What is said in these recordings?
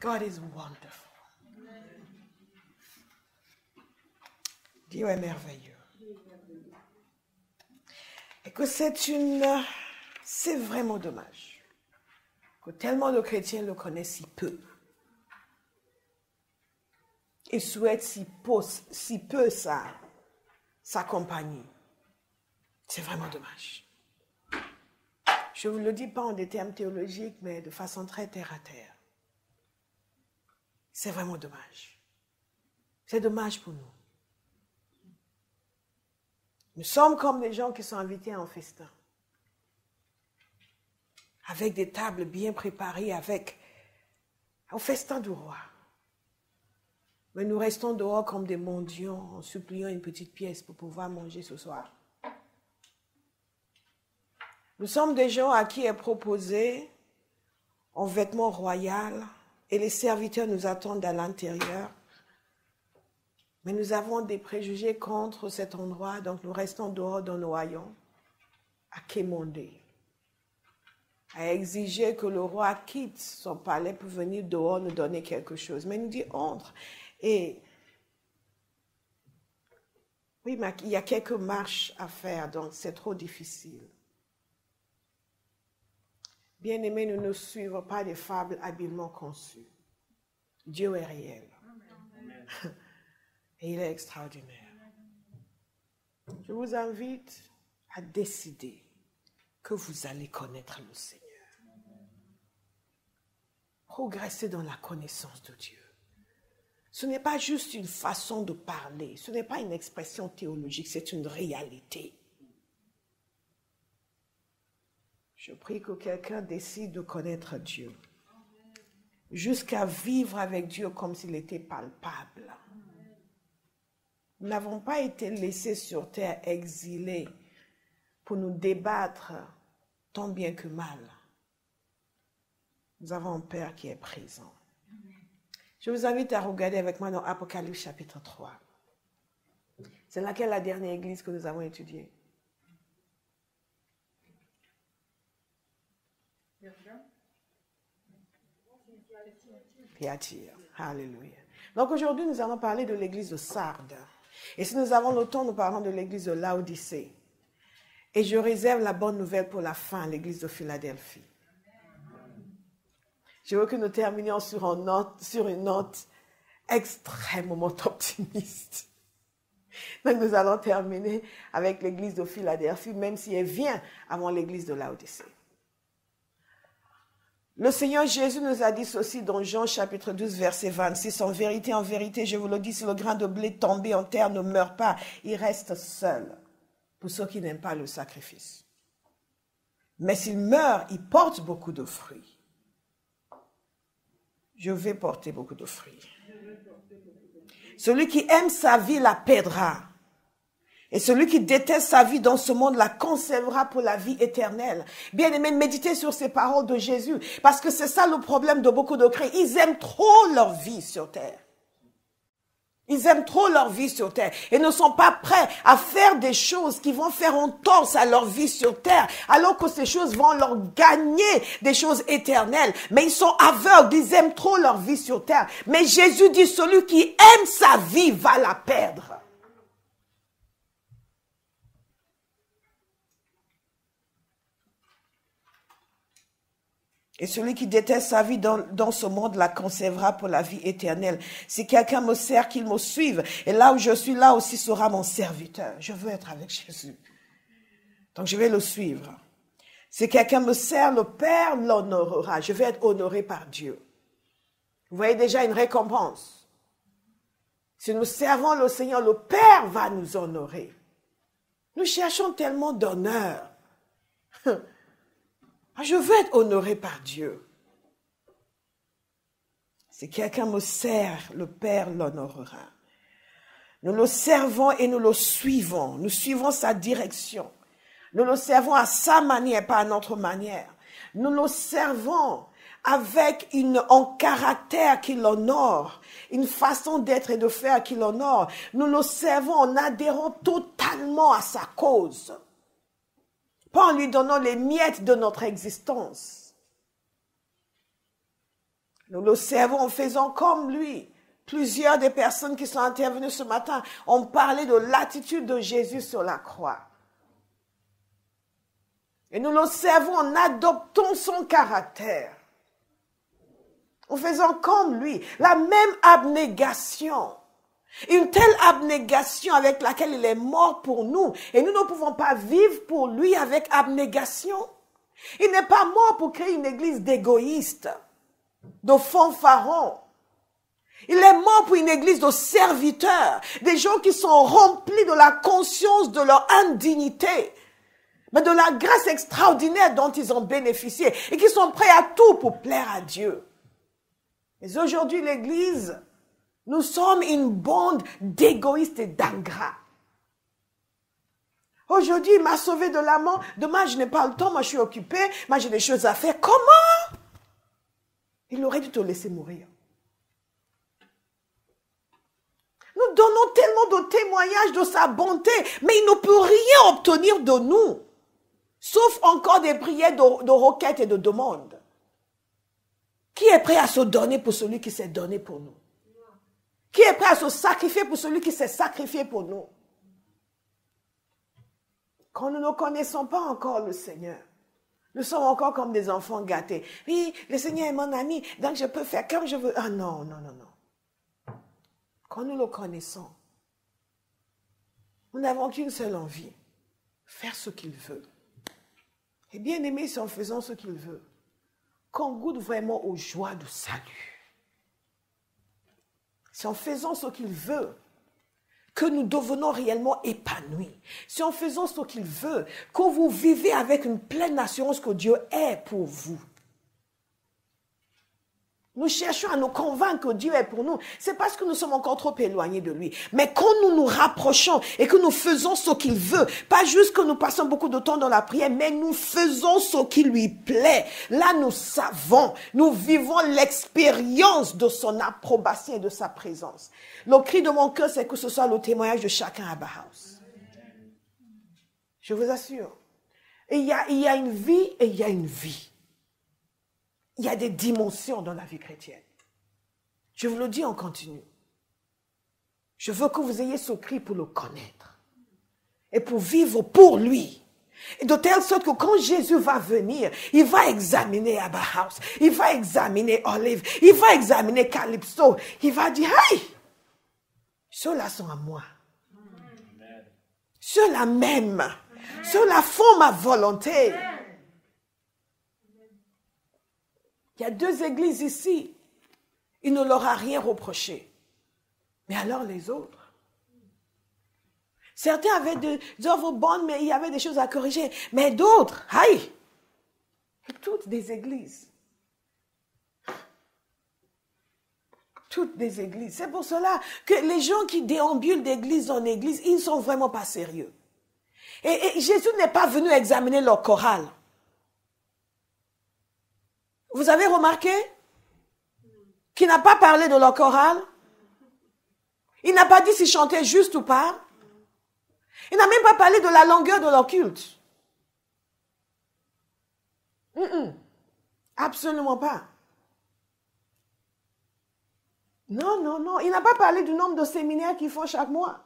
God is wonderful. Dieu est merveilleux. Et que c'est vraiment dommage que tellement de chrétiens le connaissent si peu. Ils souhaitent si peu sa compagnie. C'est vraiment dommage. Je ne vous le dis pas en des termes théologiques, mais de façon très terre à terre. C'est vraiment dommage. C'est dommage pour nous. Nous sommes comme des gens qui sont invités à un festin. Avec des tables bien préparées, avec un festin du roi. Mais nous restons dehors comme des mendiants en suppliant une petite pièce pour pouvoir manger ce soir. Nous sommes des gens à qui est proposé en vêtements royaux et les serviteurs nous attendent à l'intérieur. Mais nous avons des préjugés contre cet endroit, donc nous restons dehors dans nos haillons, à quémander, à exiger que le roi quitte son palais pour venir dehors nous donner quelque chose. Mais il nous dit entre. Et oui, mais il y a quelques marches à faire, donc c'est trop difficile. Bien-aimés, nous ne suivons pas des fables habilement conçues. Dieu est réel. Amen. Et il est extraordinaire. Je vous invite à décider que vous allez connaître le Seigneur. Progressez dans la connaissance de Dieu. Ce n'est pas juste une façon de parler, ce n'est pas une expression théologique, c'est une réalité. Je prie que quelqu'un décide de connaître Dieu, jusqu'à vivre avec Dieu comme s'il était palpable. Nous n'avons pas été laissés sur terre exilés pour nous débattre tant bien que mal. Nous avons un Père qui est présent. Je vous invite à regarder avec moi dans Apocalypse chapitre 3. C'est laquelle la dernière église que nous avons étudiée? Thyatire. Alléluia. Donc aujourd'hui, nous allons parler de l'église de Sardes. Et si nous avons le temps, nous parlons de l'église de Laodicée. Et je réserve la bonne nouvelle pour la fin, l'église de Philadelphie. Je veux que nous terminions sur une note extrêmement optimiste. Donc nous allons terminer avec l'église de Philadelphie, même si elle vient avant l'église de Laodicée. Le Seigneur Jésus nous a dit ceci dans Jean chapitre 12, verset 26. En vérité, je vous le dis, si le grain de blé tombé en terre ne meurt pas, il reste seul. Pour ceux qui n'aiment pas le sacrifice. Mais s'il meurt, il porte beaucoup de fruits. Je vais porter beaucoup de fruits. Celui qui aime sa vie la perdra. Et celui qui déteste sa vie dans ce monde la conservera pour la vie éternelle. Bien aimé, méditez sur ces paroles de Jésus. Parce que c'est ça le problème de beaucoup de chrétiens. Ils aiment trop leur vie sur terre. Ils aiment trop leur vie sur terre et ne sont pas prêts à faire des choses qui vont faire entorse à leur vie sur terre, alors que ces choses vont leur gagner des choses éternelles. Mais ils sont aveugles, ils aiment trop leur vie sur terre. Mais Jésus dit, celui qui aime sa vie va la perdre. Et celui qui déteste sa vie dans ce monde la conservera pour la vie éternelle. Si quelqu'un me sert, qu'il me suive. Et là où je suis, là aussi sera mon serviteur. Je veux être avec Jésus. Donc je vais le suivre. Si quelqu'un me sert, le Père l'honorera. Je vais être honoré par Dieu. Vous voyez déjà une récompense. Si nous servons le Seigneur, le Père va nous honorer. Nous cherchons tellement d'honneur. Je veux être honoré par Dieu. Si quelqu'un me sert, le Père l'honorera. Nous le servons et nous le suivons. Nous suivons sa direction. Nous le servons à sa manière, pas à notre manière. Nous le servons avec un caractère qui l'honore, une façon d'être et de faire qui l'honore. Nous le servons en adhérant totalement à sa cause. Pas en lui donnant les miettes de notre existence. Nous le servons en faisant comme lui. Plusieurs des personnes qui sont intervenues ce matin ont parlé de l'attitude de Jésus sur la croix. Et nous le servons en adoptant son caractère. En faisant comme lui, la même abnégation. Une telle abnégation avec laquelle il est mort pour nous. Et nous ne pouvons pas vivre pour lui avec abnégation. Il n'est pas mort pour créer une église d'égoïstes, de fanfarons. Il est mort pour une église de serviteurs, des gens qui sont remplis de la conscience de leur indignité, mais de la grâce extraordinaire dont ils ont bénéficié et qui sont prêts à tout pour plaire à Dieu. Mais aujourd'hui, l'église, nous sommes une bande d'égoïstes et d'ingrats. Aujourd'hui, il m'a sauvé de la mort. Demain, je n'ai pas le temps, moi je suis occupé, moi j'ai des choses à faire. Comment? Il aurait dû te laisser mourir. Nous donnons tellement de témoignages de sa bonté, mais il ne peut rien obtenir de nous, sauf encore des prières de requêtes et de demandes. Qui est prêt à se donner pour celui qui s'est donné pour nous? Qui est prêt à se sacrifier pour celui qui s'est sacrifié pour nous? Quand nous ne connaissons pas encore le Seigneur, nous sommes encore comme des enfants gâtés. Oui, le Seigneur est mon ami, donc je peux faire comme je veux. Ah non, non, non, non. Quand nous le connaissons, nous n'avons qu'une seule envie, faire ce qu'il veut. Et bien aimé, c'est en faisant ce qu'il veut qu'on goûte vraiment aux joies du salut. C'est en faisant ce qu'il veut que nous devenons réellement épanouis. C'est en faisant ce qu'il veut que vous vivez avec une pleine assurance que Dieu est pour vous. Nous cherchons à nous convaincre que Dieu est pour nous. C'est parce que nous sommes encore trop éloignés de lui. Mais quand nous nous rapprochons et que nous faisons ce qu'il veut, pas juste que nous passons beaucoup de temps dans la prière, mais nous faisons ce qui lui plaît. Là, nous savons, nous vivons l'expérience de son approbation et de sa présence. Le cri de mon cœur, c'est que ce soit le témoignage de chacun à Bauhaus. Je vous assure. Et il y a une vie et il y a une vie. Il y a des dimensions dans la vie chrétienne. Je vous le dis en continu. Je veux que vous ayez ce cri pour le connaître. Et pour vivre pour lui. Et de telle sorte que quand Jésus va venir, il va examiner Abba House. Il va examiner Olive. Il va examiner Calypso. Il va dire, hey, ceux-là sont à moi. Ceux-là m'aiment. Ceux-là font ma volonté. Il y a 2 églises ici. Il ne leur a rien reproché. Mais alors les autres? Certains avaient des œuvres bonnes, mais il y avait des choses à corriger. Mais d'autres, aïe! Toutes des églises. Toutes des églises. C'est pour cela que les gens qui déambulent d'église en église, ils ne sont vraiment pas sérieux. Et Jésus n'est pas venu examiner leur chorale. Vous avez remarqué qu'il n'a pas parlé de leur chorale? Il n'a pas dit s'ils chantaient juste ou pas. Il n'a même pas parlé de la longueur de leur culte. Absolument pas. Non, non, non. Il n'a pas parlé du nombre de séminaires qu'ils font chaque mois.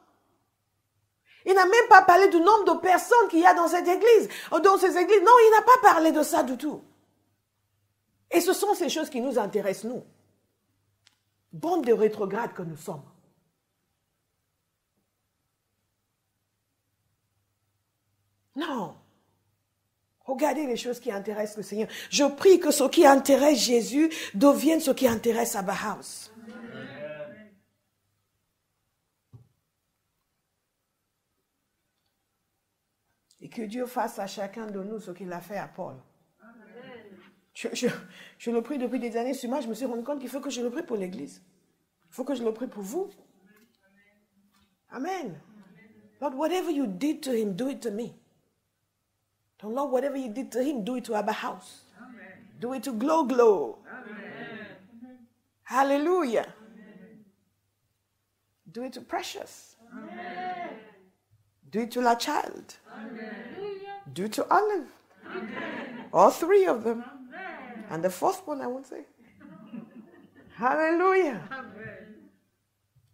Il n'a même pas parlé du nombre de personnes qu'il y a dans cette église. Dans ces églises. Non, il n'a pas parlé de ça du tout. Et ce sont ces choses qui nous intéressent, nous. Bande de rétrogrades que nous sommes. Non. Regardez les choses qui intéressent le Seigneur. Je prie que ce qui intéresse Jésus devienne ce qui intéresse Abba House. Et que Dieu fasse à chacun de nous ce qu'il a fait à Paul. Je le prie depuis des années sur moi, je me suis rendu compte qu'il faut que je le prie pour l'Église. Il faut que je le prie pour vous. Amen. Lord, whatever you did to him, do it to me. And Lord, whatever you did to him, do it to Abba House. Amen. Do it to Glow Glow. Amen. Hallelujah. Amen. Do it to Precious. Amen. Do it to La Child. Amen. Do it to Olive. Amen. All 3 of them. And the 4th one, I won't say. Alléluia.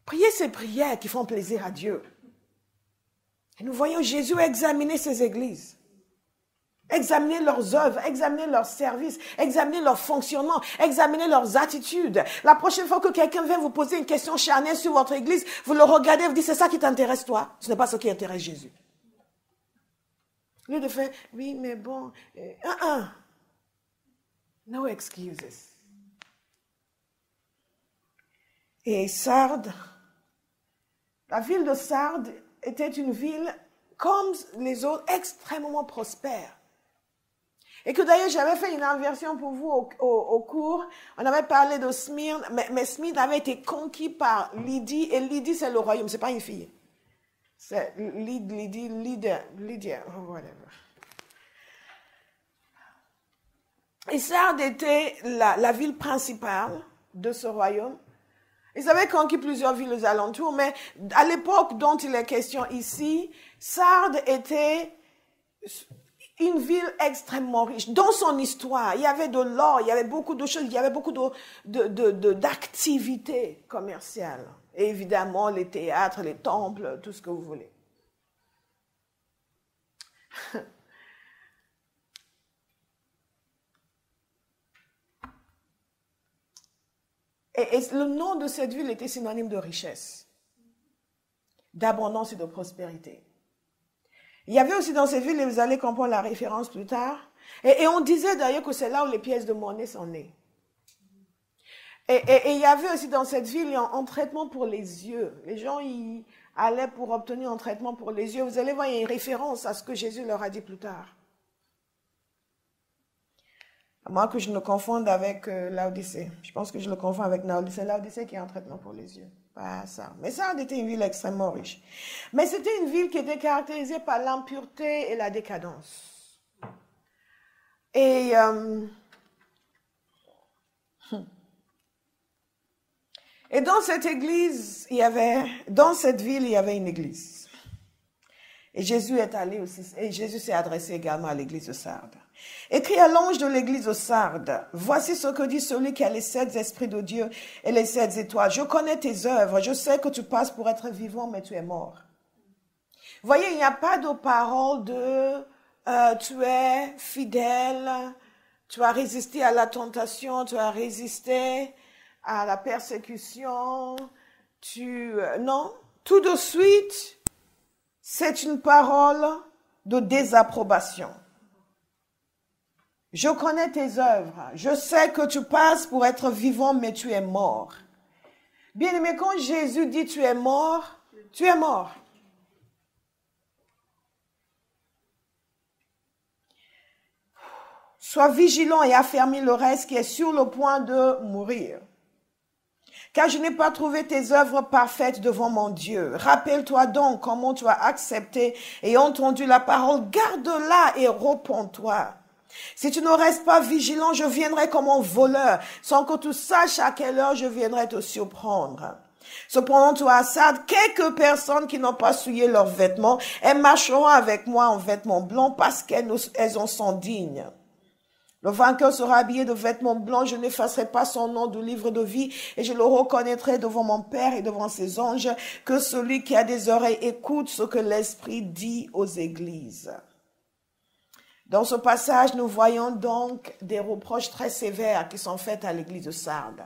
Priez ces prières qui font plaisir à Dieu. Et nous voyons Jésus examiner ces églises. Examiner leurs œuvres, examiner leurs services, examiner leur fonctionnement, examiner leurs attitudes. La prochaine fois que quelqu'un vient vous poser une question charnelle sur votre église, vous le regardez et vous dites, c'est ça qui t'intéresse toi? Ce n'est pas ce qui intéresse Jésus. Lui de faire, oui, mais bon, no excuses. Et Sardes, la ville de Sardes était une ville comme les autres, extrêmement prospère. Et que d'ailleurs, j'avais fait une inversion pour vous au cours. On avait parlé de Smyrne, mais Smyrne avait été conquis par Lydie, et Lydie, c'est le royaume, c'est pas une fille. C'est Lydia, whatever. Et Sardes était la ville principale de ce royaume. Ils avaient conquis plusieurs villes aux alentours, mais à l'époque dont il est question ici, Sardes était une ville extrêmement riche. Dans son histoire, il y avait de l'or, il y avait beaucoup de choses, il y avait beaucoup d'activités commerciales. Et évidemment, les théâtres, les temples, tout ce que vous voulez. Et le nom de cette ville était synonyme de richesse, d'abondance et de prospérité. Il y avait aussi dans cette ville, et vous allez comprendre la référence plus tard, et on disait d'ailleurs que c'est là où les pièces de monnaie sont nées. Et il y avait aussi dans cette ville un traitement pour les yeux. Les gens y allaient pour obtenir un traitement pour les yeux. Vous allez voir, il y a une référence à ce que Jésus leur a dit plus tard. À moins que je le confonde avec Laodicée. Je pense que je le confonds avec Laodicée. Laodicée qui a un traitement pour les yeux. Pas ça. Mais ça était une ville extrêmement riche. Mais c'était une ville qui était caractérisée par l'impureté et la décadence. Et dans cette église, dans cette ville, il y avait une église. Et Jésus est allé aussi, et Jésus s'est adressé également à l'église de Sardes. Écrit à l'ange de l'église de Sardes, voici ce que dit celui qui a les 7 esprits de Dieu et les 7 étoiles. Je connais tes œuvres, je sais que tu passes pour être vivant, mais tu es mort. Vous voyez, il n'y a pas de parole de tu es fidèle, tu as résisté à la tentation, tu as résisté à la persécution, non, tout de suite, c'est une parole de désapprobation. Je connais tes œuvres, je sais que tu passes pour être vivant, mais tu es mort. Bien-aimé, quand Jésus dit tu es mort, tu es mort. Sois vigilant et affermis le reste qui est sur le point de mourir. Car je n'ai pas trouvé tes œuvres parfaites devant mon Dieu. Rappelle-toi donc comment tu as accepté et entendu la parole. Garde-la et repens-toi. Si tu ne restes pas vigilant, je viendrai comme un voleur, sans que tu saches à quelle heure je viendrai te surprendre. Cependant, toi, à Sardes, quelques personnes qui n'ont pas souillé leurs vêtements, elles marcheront avec moi en vêtements blancs parce qu'elles en sont dignes. Le vainqueur sera habillé de vêtements blancs, je n'effacerai pas son nom du livre de vie et je le reconnaîtrai devant mon Père et devant ses anges, que celui qui a des oreilles écoute ce que l'Esprit dit aux églises. Dans ce passage, nous voyons donc des reproches très sévères qui sont faits à l'église de Sardes.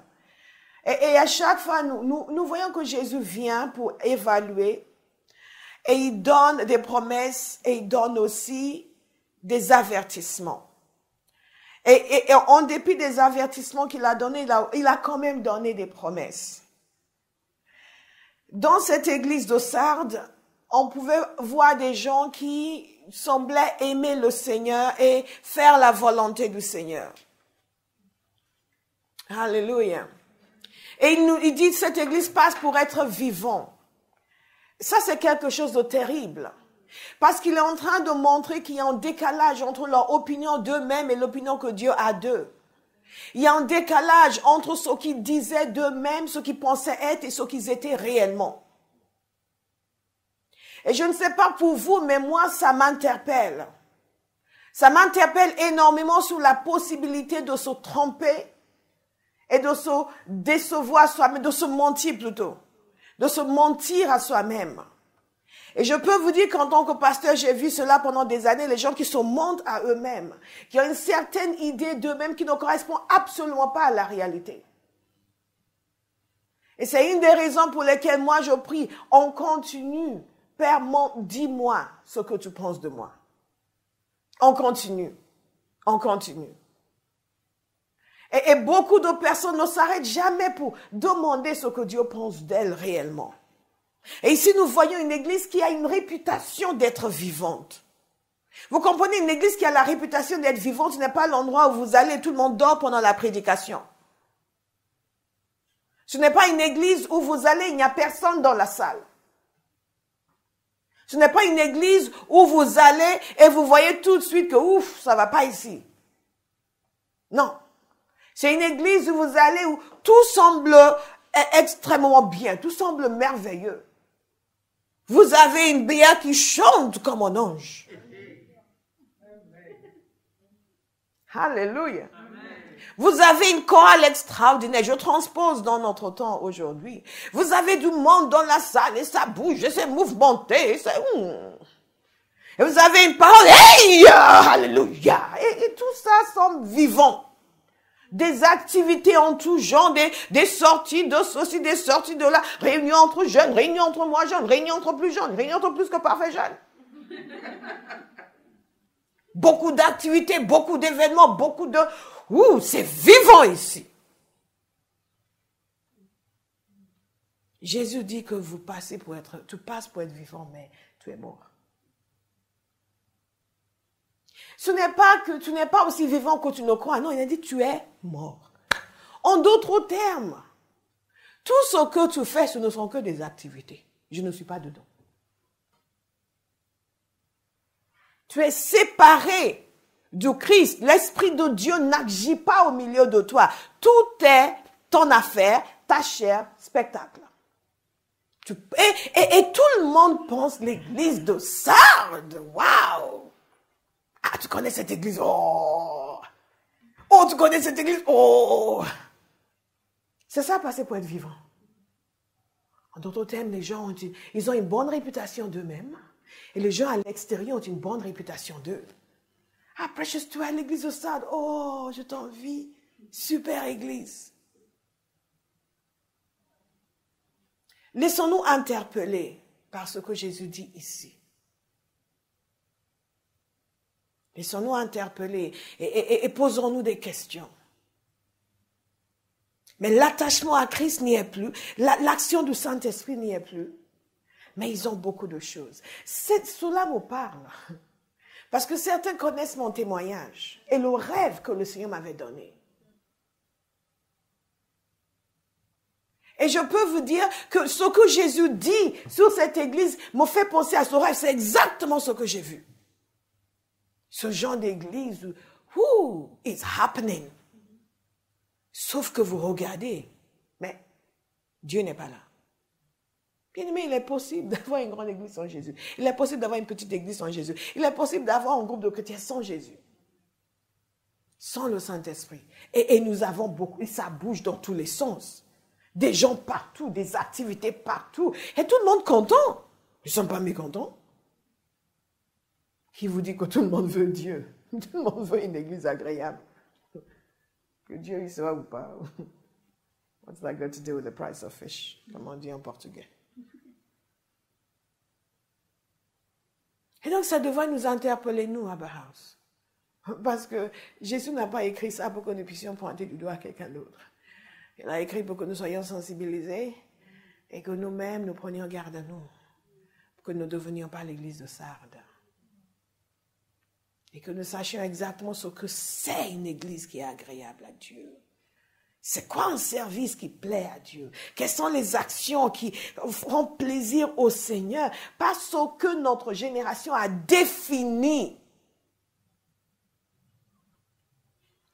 Et à chaque fois, nous voyons que Jésus vient pour évaluer et il donne des promesses et il donne aussi des avertissements. Et en dépit des avertissements qu'il a donnés, il a quand même donné des promesses. Dans cette église de Sardes, on pouvait voir des gens qui semblaient aimer le Seigneur et faire la volonté du Seigneur. Alléluia. Et il dit que cette église passe pour être vivant. Ça, c'est quelque chose de terrible. Parce qu'il est en train de montrer qu'il y a un décalage entre leur opinion d'eux-mêmes et l'opinion que Dieu a d'eux. Il y a un décalage entre ce qu'ils disaient d'eux-mêmes, ce qu'ils pensaient être et ce qu'ils étaient réellement. Et je ne sais pas pour vous, mais moi, ça m'interpelle. Ça m'interpelle énormément sur la possibilité de se tromper et de se décevoir soi-même, de se mentir plutôt, de se mentir à soi-même. Et je peux vous dire qu'en tant que pasteur, j'ai vu cela pendant des années, les gens qui se mentent à eux-mêmes, qui ont une certaine idée d'eux-mêmes qui ne correspond absolument pas à la réalité. Et c'est une des raisons pour lesquelles moi je prie, on continue. Père, dis-moi ce que tu penses de moi. On continue. On continue. Et beaucoup de personnes ne s'arrêtent jamais pour demander ce que Dieu pense d'elles réellement. Et ici, nous voyons une église qui a une réputation d'être vivante. Vous comprenez, une église qui a la réputation d'être vivante, ce n'est pas l'endroit où vous allez, tout le monde dort pendant la prédication. Ce n'est pas une église où vous allez, il n'y a personne dans la salle. Ce n'est pas une église où vous allez et vous voyez tout de suite que ouf, ça va pas ici. Non. C'est une église où vous allez où tout semble extrêmement bien, tout semble merveilleux. Vous avez une béa qui chante comme un ange. Alléluia. Vous avez une chorale extraordinaire. Je transpose dans notre temps aujourd'hui. Vous avez du monde dans la salle et ça bouge, et c'est mouvementé. Et vous avez une parole. Hey! Alléluia. Et tout ça semble vivant. Des activités en tout genre, des sorties de ceci, des sorties de là. Réunion entre jeunes, réunion entre moins jeunes, réunion entre plus jeunes, réunion entre plus que parfaits jeunes. Beaucoup d'activités, beaucoup d'événements, beaucoup de... c'est vivant ici. Jésus dit que tu passes pour être vivant, mais tu es mort. Ce n'est pas que tu n'es pas aussi vivant que tu ne crois. Non, il a dit tu es mort. En d'autres termes, tout ce que tu fais, ce ne sont que des activités. Je ne suis pas dedans. Tu es séparé du Christ. L'Esprit de Dieu n'agit pas au milieu de toi. Tout est ton affaire, ta chair, spectacle. Et tout le monde pense l'église de Sardes. Waouh! Ah, tu connais cette église? Oh! Oh, tu connais cette église? Oh! C'est ça, passer pour être vivant. En d'autres termes, les gens ils ont une bonne réputation d'eux-mêmes. Et les gens à l'extérieur ont une bonne réputation d'eux. Ah, Precious, tu es à l'église de Sardes. Oh, je t'envie. Super église. Laissons-nous interpeller par ce que Jésus dit ici. Laissons-nous interpeller et posons-nous des questions. Mais l'attachement à Christ n'y est plus. L'action du Saint-Esprit n'y est plus. Mais ils ont beaucoup de choses. Cela me parle. Parce que certains connaissent mon témoignage et le rêve que le Seigneur m'avait donné. Et je peux vous dire que ce que Jésus dit sur cette église me fait penser à ce rêve. C'est exactement ce que j'ai vu. Ce genre d'église où it's happening. Sauf que vous regardez, mais Dieu n'est pas là. Bien aimé, il est possible d'avoir une grande église sans Jésus. Il est possible d'avoir une petite église sans Jésus. Il est possible d'avoir un groupe de chrétiens sans Jésus. Sans le Saint-Esprit. Et nous avons beaucoup, et ça bouge dans tous les sens. Des gens partout, des activités partout. Et tout le monde content. Ils ne sont pas mécontents. Qui vous dit que tout le monde veut Dieu? Tout le monde veut une église agréable. Que Dieu y soit ou pas. What's that got to do with the price of fish? Comme on dit en portugais. Et donc, ça devrait nous interpeller, nous, à Bauhaus. Parce que Jésus n'a pas écrit ça pour que nous puissions pointer du doigt à quelqu'un d'autre. Il a écrit pour que nous soyons sensibilisés et que nous-mêmes, nous prenions garde à nous. Pour que nous ne devenions pas l'église de Sardes. Et que nous sachions exactement ce que c'est une église qui est agréable à Dieu. C'est quoi un service qui plaît à Dieu? Quelles sont les actions qui feront plaisir au Seigneur? Pas ce que notre génération a défini.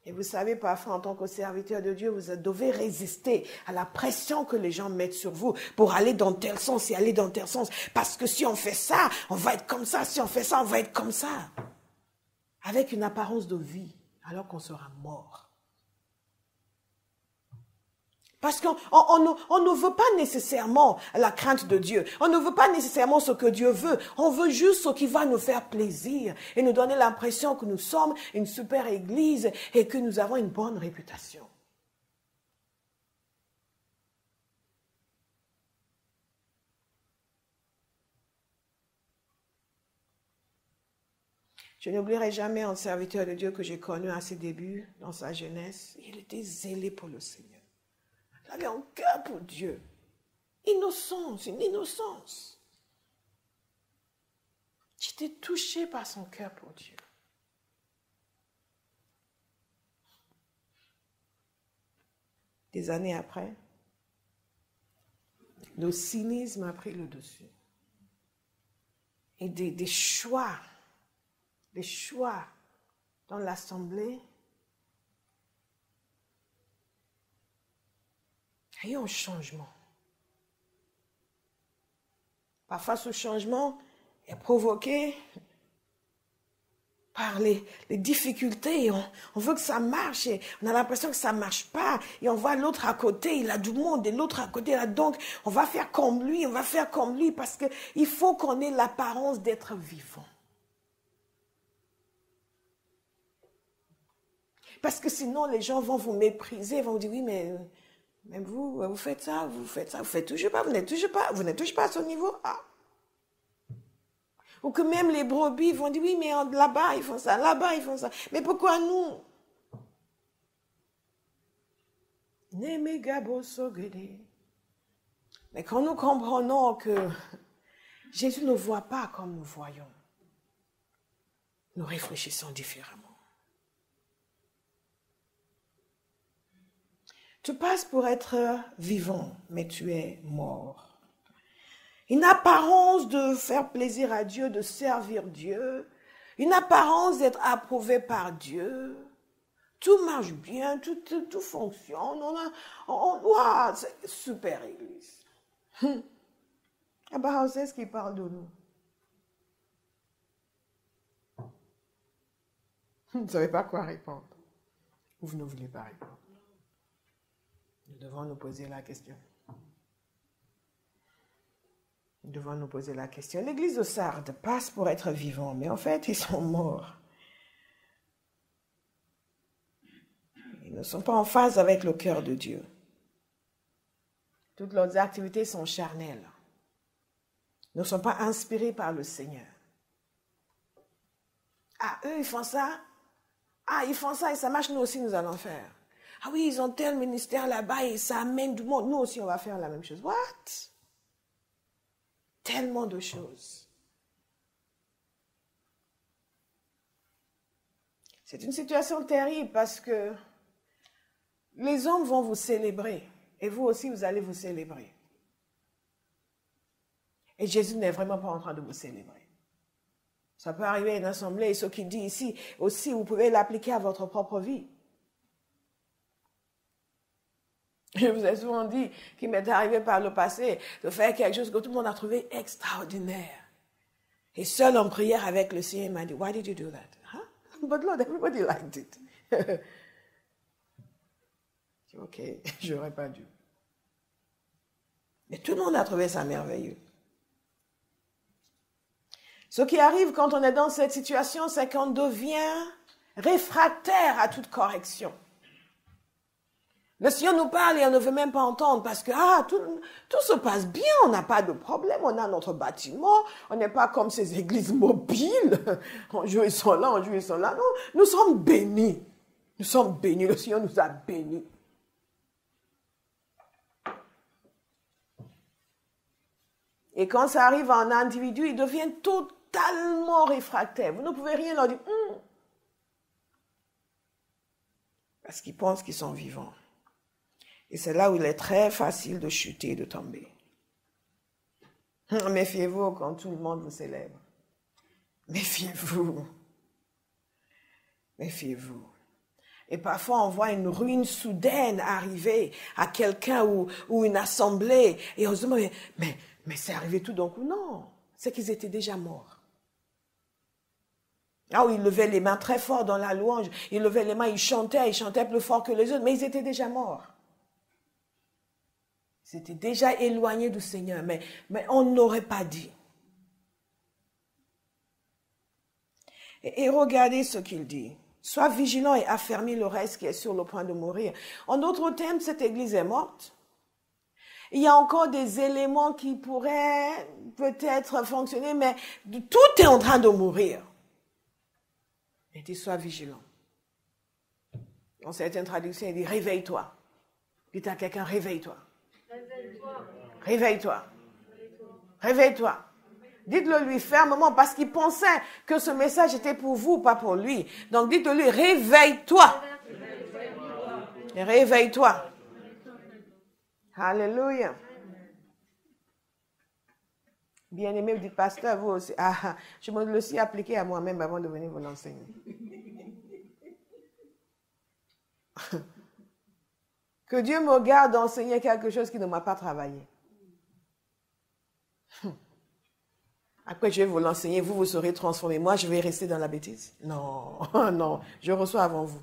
Et vous savez, parfois, en tant que serviteur de Dieu, vous devez résister à la pression que les gens mettent sur vous pour aller dans tel sens et aller dans tel sens. Parce que si on fait ça, on va être comme ça. Si on fait ça, on va être comme ça. Avec une apparence de vie, alors qu'on sera mort. Parce qu'on ne veut pas nécessairement la crainte de Dieu. On ne veut pas nécessairement ce que Dieu veut. On veut juste ce qui va nous faire plaisir et nous donner l'impression que nous sommes une super église et que nous avons une bonne réputation. Je n'oublierai jamais un serviteur de Dieu que j'ai connu à ses débuts, dans sa jeunesse. Il était zélé pour le Seigneur. Il avait un cœur pour Dieu. Innocence, une innocence. J'étais touchée par son cœur pour Dieu. Des années après, le cynisme a pris le dessus. Et des choix dans l'assemblée. Il y a eu un changement. Parfois, ce changement est provoqué par les difficultés. On veut que ça marche et on a l'impression que ça ne marche pas. Et on voit l'autre à côté, il a du monde, et l'autre à côté, là. Donc, on va faire comme lui, parce qu'il faut qu'on ait l'apparence d'être vivant. Parce que sinon, les gens vont vous mépriser, vont vous dire, oui, mais même vous faites ça, vous faites toujours pas, vous n'êtes toujours pas à ce niveau. Ah. Ou que même les brebis vont dire, oui, mais là-bas, ils font ça, là-bas, ils font ça. Mais pourquoi nous? Mais quand nous comprenons que Jésus ne voit pas comme nous voyons, nous réfléchissons différemment. Tu passes pour être vivant, mais tu es mort. Une apparence de faire plaisir à Dieu, de servir Dieu. Une apparence d'être approuvé par Dieu. Tout marche bien, tout fonctionne. Wow, c'est une super église. Abraham, c'est ce qu'il parle de nous. Vous ne savez pas quoi répondre. Ou vous ne voulez pas répondre. Nous devons nous poser la question. Nous devons nous poser la question. L'église de Sardes passe pour être vivant, mais en fait, ils sont morts. Ils ne sont pas en phase avec le cœur de Dieu. Toutes leurs activités sont charnelles. Ils ne sont pas inspirés par le Seigneur. Ah, eux, ils font ça. Ah, ils font ça et ça marche, nous aussi, nous allons faire. Ah oui, ils ont tel ministère là-bas et ça amène du monde. Nous aussi, on va faire la même chose. What? Tellement de choses. C'est une situation terrible parce que les hommes vont vous célébrer et vous aussi, vous allez vous célébrer. Et Jésus n'est vraiment pas en train de vous célébrer. Ça peut arriver à une assemblée et ce qu'il dit ici aussi, vous pouvez l'appliquer à votre propre vie. Je vous ai souvent dit qu'il m'est arrivé par le passé de faire quelque chose que tout le monde a trouvé extraordinaire. Et seul en prière avec le Seigneur, il m'a dit, why did you do that? Huh? But Lord, everybody liked it. J'ai dit, ok, j'aurais pas dû. Mais tout le monde a trouvé ça merveilleux. Ce qui arrive quand on est dans cette situation, c'est qu'on devient réfractaire à toute correction. Le Seigneur nous parle et on ne veut même pas entendre parce que tout se passe bien, on n'a pas de problème, on a notre bâtiment, on n'est pas comme ces églises mobiles, on jouissons là, on jouissons là. Non, nous sommes bénis. Nous sommes bénis, le Seigneur nous a bénis. Et quand ça arrive à un individu, il devient totalement réfractaire. Vous ne pouvez rien leur dire. Parce qu'ils pensent qu'ils sont vivants. Et c'est là où il est très facile de chuter, de tomber. Méfiez-vous quand tout le monde vous célèbre. Méfiez-vous. Méfiez-vous. Et parfois, on voit une ruine soudaine arriver à quelqu'un ou une assemblée. Et on se dit, mais c'est arrivé tout d'un coup. Non, c'est qu'ils étaient déjà morts. Ah oui, ils levaient les mains très fort dans la louange. Ils levaient les mains, ils chantaient plus fort que les autres, mais ils étaient déjà morts. C'était déjà éloigné du Seigneur, mais on n'aurait pas dit. Et regardez ce qu'il dit. Sois vigilant et affermis le reste qui est sur le point de mourir. En d'autres termes, cette église est morte. Il y a encore des éléments qui pourraient peut-être fonctionner, mais tout est en train de mourir. Il dit, sois vigilant. Dans certaines traductions, il dit, réveille-toi. Dites à quelqu'un, réveille-toi. Réveille-toi. Réveille-toi. Dites-le lui fermement parce qu'il pensait que ce message était pour vous, pas pour lui. Donc dites-le lui, réveille-toi. Réveille-toi. Alléluia. Bien-aimé, vous dites, pasteur, vous aussi. Ah, je me le suis appliqué à moi-même avant de venir vous l'enseigner. Que Dieu me garde d'enseigner quelque chose qui ne m'a pas travaillé. Après, je vais vous l'enseigner, vous serez transformés. Moi, je vais rester dans la bêtise. Non, non, je reçois avant vous.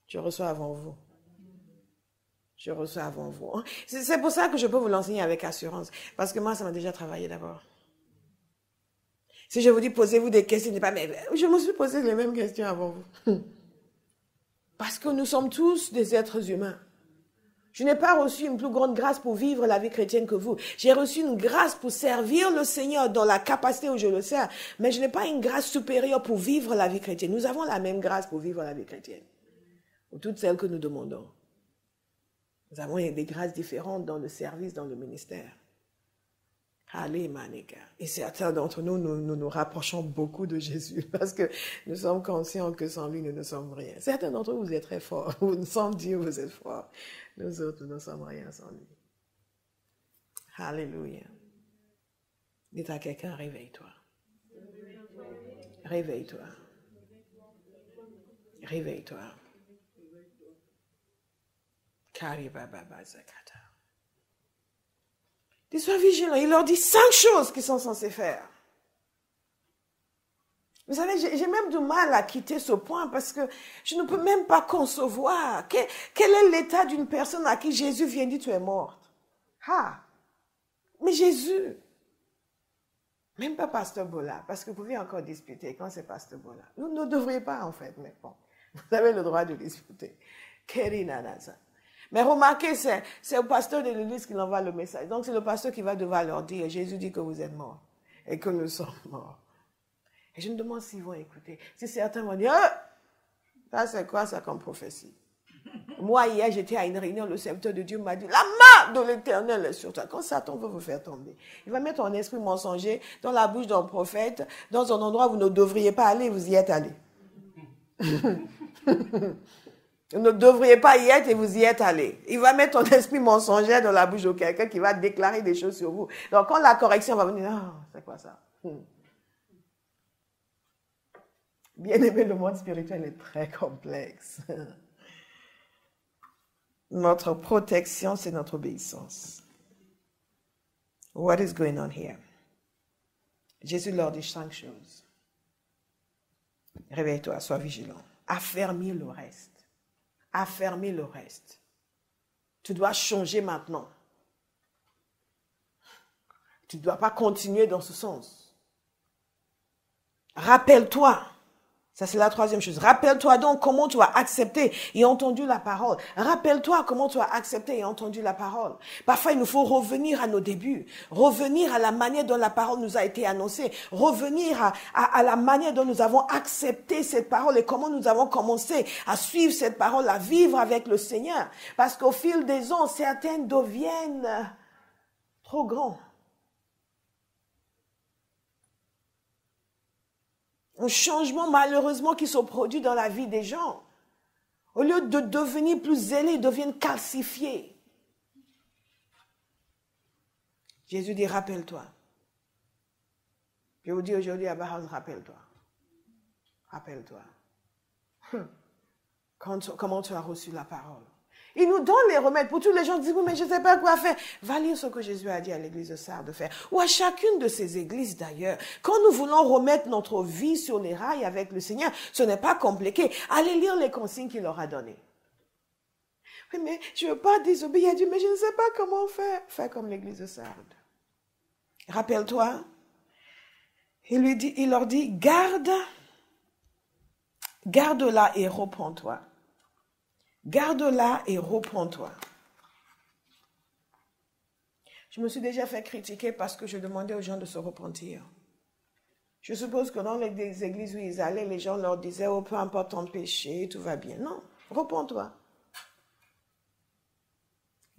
Je reçois avant vous. Je reçois avant vous. C'est pour ça que je peux vous l'enseigner avec assurance. Parce que moi, ça m'a déjà travaillé d'abord. Si je vous dis, posez-vous des questions, pas, mais je me suis posé les mêmes questions avant vous. Parce que nous sommes tous des êtres humains. Je n'ai pas reçu une plus grande grâce pour vivre la vie chrétienne que vous. J'ai reçu une grâce pour servir le Seigneur dans la capacité où je le sers. Mais je n'ai pas une grâce supérieure pour vivre la vie chrétienne. Nous avons la même grâce pour vivre la vie chrétienne. Ou toutes celles que nous demandons. Nous avons des grâces différentes dans le service, dans le ministère. Allez, manéga. Et certains d'entre nous, nous rapprochons beaucoup de Jésus parce que nous sommes conscients que sans lui, nous ne sommes rien. Certains d'entre vous, vous êtes très forts. Sans Dieu, vous êtes forts. Nous autres, nous ne sommes rien sans lui. Alléluia. Dites à quelqu'un, réveille-toi. Réveille-toi. Réveille-toi. Karibababa zakata. Dis, sois vigilant. Il leur dit 5 choses qu'ils sont censés faire. Vous savez, j'ai même du mal à quitter ce point parce que je ne peux même pas concevoir quel est l'état d'une personne à qui Jésus vient dire tu es morte. Ah, mais Jésus, même pas Pasteur Bola, parce que vous pouvez encore disputer quand c'est Pasteur Bola. Vous ne devriez pas en fait, mais bon, vous avez le droit de disputer. Mais remarquez, c'est au pasteur de l'église qui envoie le message. Donc c'est le pasteur qui va devoir leur dire, Jésus dit que vous êtes morts et que nous sommes morts. Et je me demande s'ils vont écouter. Si certains vont dire, ça c'est quoi ça comme prophétie? Moi hier j'étais à une réunion, le serviteur de Dieu m'a dit, la main de l'Éternel est sur toi. Quand Satan veut vous faire tomber, il va mettre un esprit mensonger dans la bouche d'un prophète, dans un endroit où vous ne devriez pas aller, vous y êtes allé. Vous ne devriez pas y être et vous y êtes allé. Il va mettre un esprit mensonger dans la bouche de quelqu'un qui va déclarer des choses sur vous. Donc quand la correction va venir, ah, c'est quoi ça? Bien aimé, le monde spirituel est très complexe. Notre protection, c'est notre obéissance. What is going on here? Jésus leur dit 5 choses. Réveille-toi, sois vigilant. Affermis le reste. Affermis le reste. Tu dois changer maintenant. Tu ne dois pas continuer dans ce sens. Rappelle-toi. Ça, c'est la 3e chose. Rappelle-toi donc comment tu as accepté et entendu la parole. Rappelle-toi comment tu as accepté et entendu la parole. Parfois, il nous faut revenir à nos débuts, revenir à la manière dont la parole nous a été annoncée, revenir à la manière dont nous avons accepté cette parole et comment nous avons commencé à suivre cette parole, à vivre avec le Seigneur. Parce qu'au fil des ans, certaines deviennent trop grands. Un changement malheureusement qui se produit dans la vie des gens. Au lieu de devenir plus zélés, ils deviennent calcifiés. Jésus dit, rappelle-toi. Je vous dis aujourd'hui à Bahaz, rappelle-toi. Rappelle-toi. Comment tu as reçu la parole. Il nous donne les remèdes. Pour tous les gens qui disent, oui, mais je ne sais pas quoi faire. Va lire ce que Jésus a dit à l'église de Sardes de faire. Ou à chacune de ces églises d'ailleurs. Quand nous voulons remettre notre vie sur les rails avec le Seigneur, ce n'est pas compliqué. Allez lire les consignes qu'il leur a données. Oui, mais je ne veux pas désobéir à Dieu, mais je ne sais pas comment faire. Fais comme l'église de Sardes. Rappelle-toi, il leur dit, garde-la et reprends-toi. Garde-la et reprends-toi. Je me suis déjà fait critiquer parce que je demandais aux gens de se repentir. Je suppose que dans les églises où ils allaient, les gens leur disaient, oh, peu importe ton péché, tout va bien. Non, repens-toi.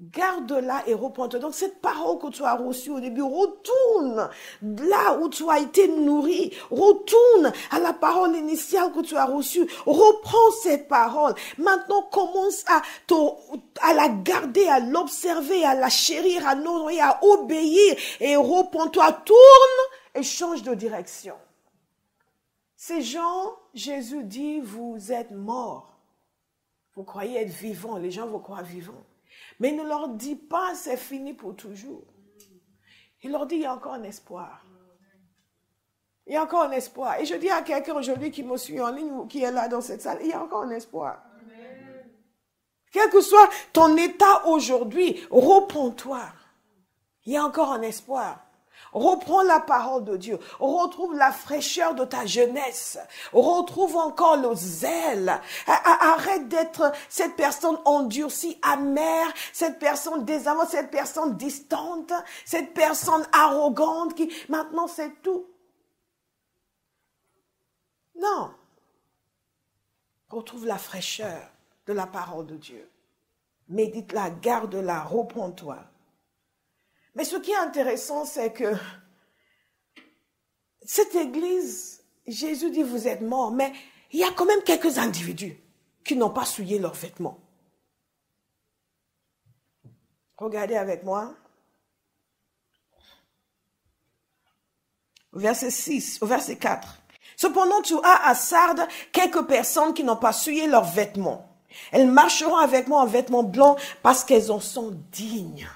Garde-la et reprends-toi. Donc cette parole que tu as reçue au début, retourne là où tu as été nourri. Retourne à la parole initiale que tu as reçue. Reprends cette parole. Maintenant, commence à la garder, à l'observer, à la chérir, à l'honorer, à obéir. Et reprends-toi, tourne et change de direction. Ces gens, Jésus dit, vous êtes morts. Vous croyez être vivants. Les gens vous croient vivants. Mais il ne leur dit pas, c'est fini pour toujours. Il leur dit, il y a encore un espoir. Il y a encore un espoir. Et je dis à quelqu'un aujourd'hui qui me suit en ligne ou qui est là dans cette salle, il y a encore un espoir. Quel que soit ton état aujourd'hui, reprends-toi. Il y a encore un espoir. Reprends la parole de Dieu. Retrouve la fraîcheur de ta jeunesse. Retrouve encore le zèle. Arrête d'être cette personne endurcie, amère, cette personne désavouée, cette personne distante, cette personne arrogante qui maintenant c'est tout. Non. Retrouve la fraîcheur de la parole de Dieu. Médite-la, garde-la, reprends-toi. Mais ce qui est intéressant, c'est que cette église, Jésus dit, vous êtes morts, mais il y a quand même quelques individus qui n'ont pas souillé leurs vêtements. Regardez avec moi. Au verset 6, au verset 4. Cependant, tu as à Sardes quelques personnes qui n'ont pas souillé leurs vêtements. Elles marcheront avec moi en vêtements blancs parce qu'elles en sont dignes.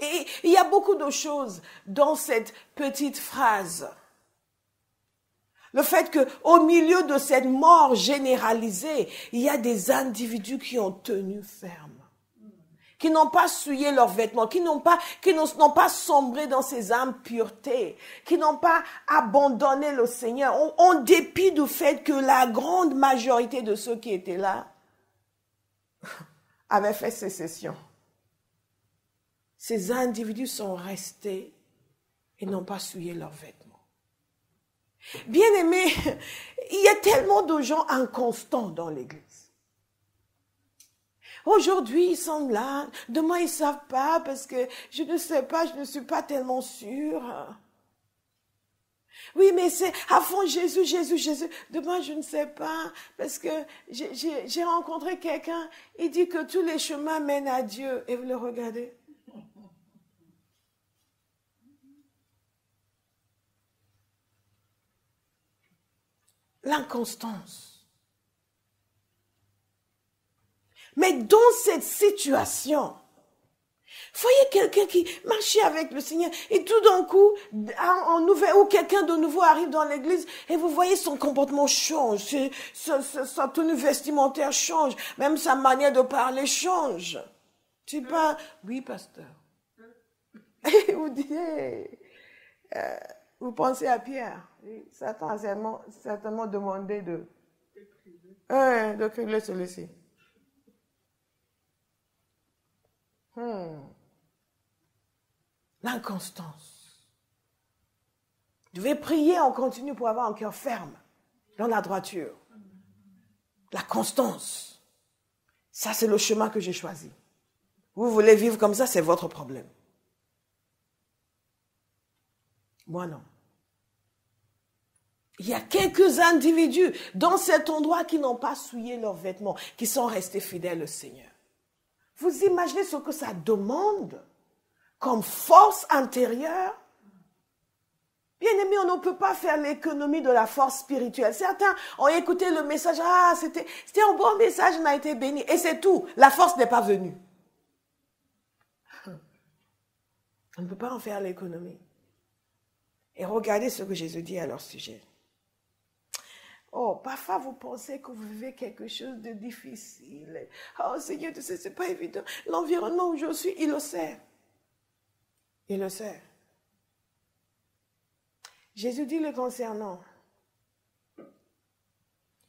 Et il y a beaucoup de choses dans cette petite phrase. Le fait qu'au milieu de cette mort généralisée, il y a des individus qui ont tenu ferme, qui n'ont pas souillé leurs vêtements, qui n'ont pas sombré dans ces impuretés, qui n'ont pas abandonné le Seigneur, en dépit du fait que la grande majorité de ceux qui étaient là avaient fait sécession. Ces individus sont restés et n'ont pas souillé leurs vêtements. Bien-aimés, il y a tellement de gens inconstants dans l'église. Aujourd'hui, ils sont là. Demain, ils ne savent pas parce que je ne sais pas, je ne suis pas tellement sûre. Oui, mais c'est à fond Jésus. Demain, je ne sais pas parce que j'ai rencontré quelqu'un. Il dit que tous les chemins mènent à Dieu. Et vous le regardez. L'inconstance. Mais dans cette situation, voyez quelqu'un qui marchait avec le Seigneur et tout d'un coup, ou quelqu'un de nouveau arrive dans l'église et vous voyez son comportement change, sa tenue vestimentaire change, même sa manière de parler change. Tu pas, oui pasteur. Et vous dites, vous pensez à Pierre. Satan a certainement demandé de crier celui-ci. L'inconstance. Vous devez prier en continu pour avoir un cœur ferme dans la droiture. La constance. Ça, c'est le chemin que j'ai choisi. Vous voulez vivre comme ça, c'est votre problème. Moi, non. Il y a quelques individus dans cet endroit qui n'ont pas souillé leurs vêtements, qui sont restés fidèles au Seigneur. Vous imaginez ce que ça demande comme force intérieure? Bien aimé, on ne peut pas faire l'économie de la force spirituelle. Certains ont écouté le message, c'était un bon message, on a été béni. Et c'est tout, la force n'est pas venue. On ne peut pas en faire l'économie. Et regardez ce que Jésus dit à leur sujet. Oh, parfois vous pensez que vous vivez quelque chose de difficile. Oh Seigneur, tu sais, c'est pas évident. L'environnement où je suis, il le sait. Il le sait. Jésus dit le concernant.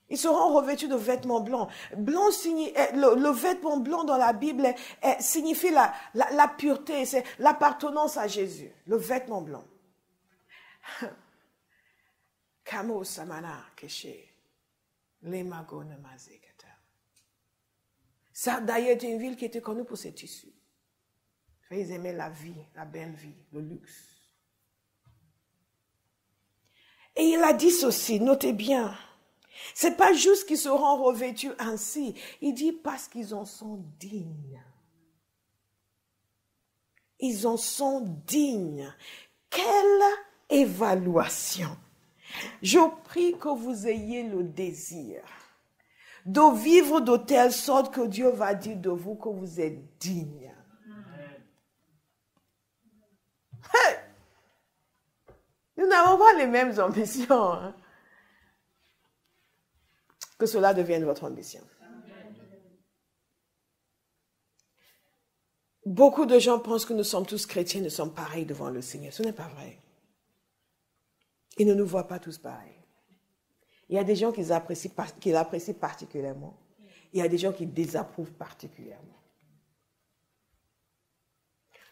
Ils seront revêtus de vêtements blancs. Blanc le vêtement blanc dans la Bible signifie la pureté, c'est l'appartenance à Jésus. Le vêtement blanc. Kamo samana keshe. Lemagone mazekata. Sardaï était une ville qui était connue pour ses tissus. Ils aimaient la vie, la belle vie, le luxe. Et il a dit ceci, notez bien. C'est pas juste qu'ils seront revêtus ainsi. Il dit parce qu'ils en sont dignes. Ils en sont dignes. Quelle évaluation! Je prie que vous ayez le désir de vivre de telle sorte que Dieu va dire de vous que vous êtes digne. Hey! Nous n'avons pas les mêmes ambitions. Hein? Que cela devienne votre ambition. Beaucoup de gens pensent que nous sommes tous chrétiens, nous sommes pareils devant le Seigneur. Ce n'est pas vrai. Ils ne nous voient pas tous pareils. Il y a des gens qui l'apprécient particulièrement. Il y a des gens qui désapprouvent particulièrement.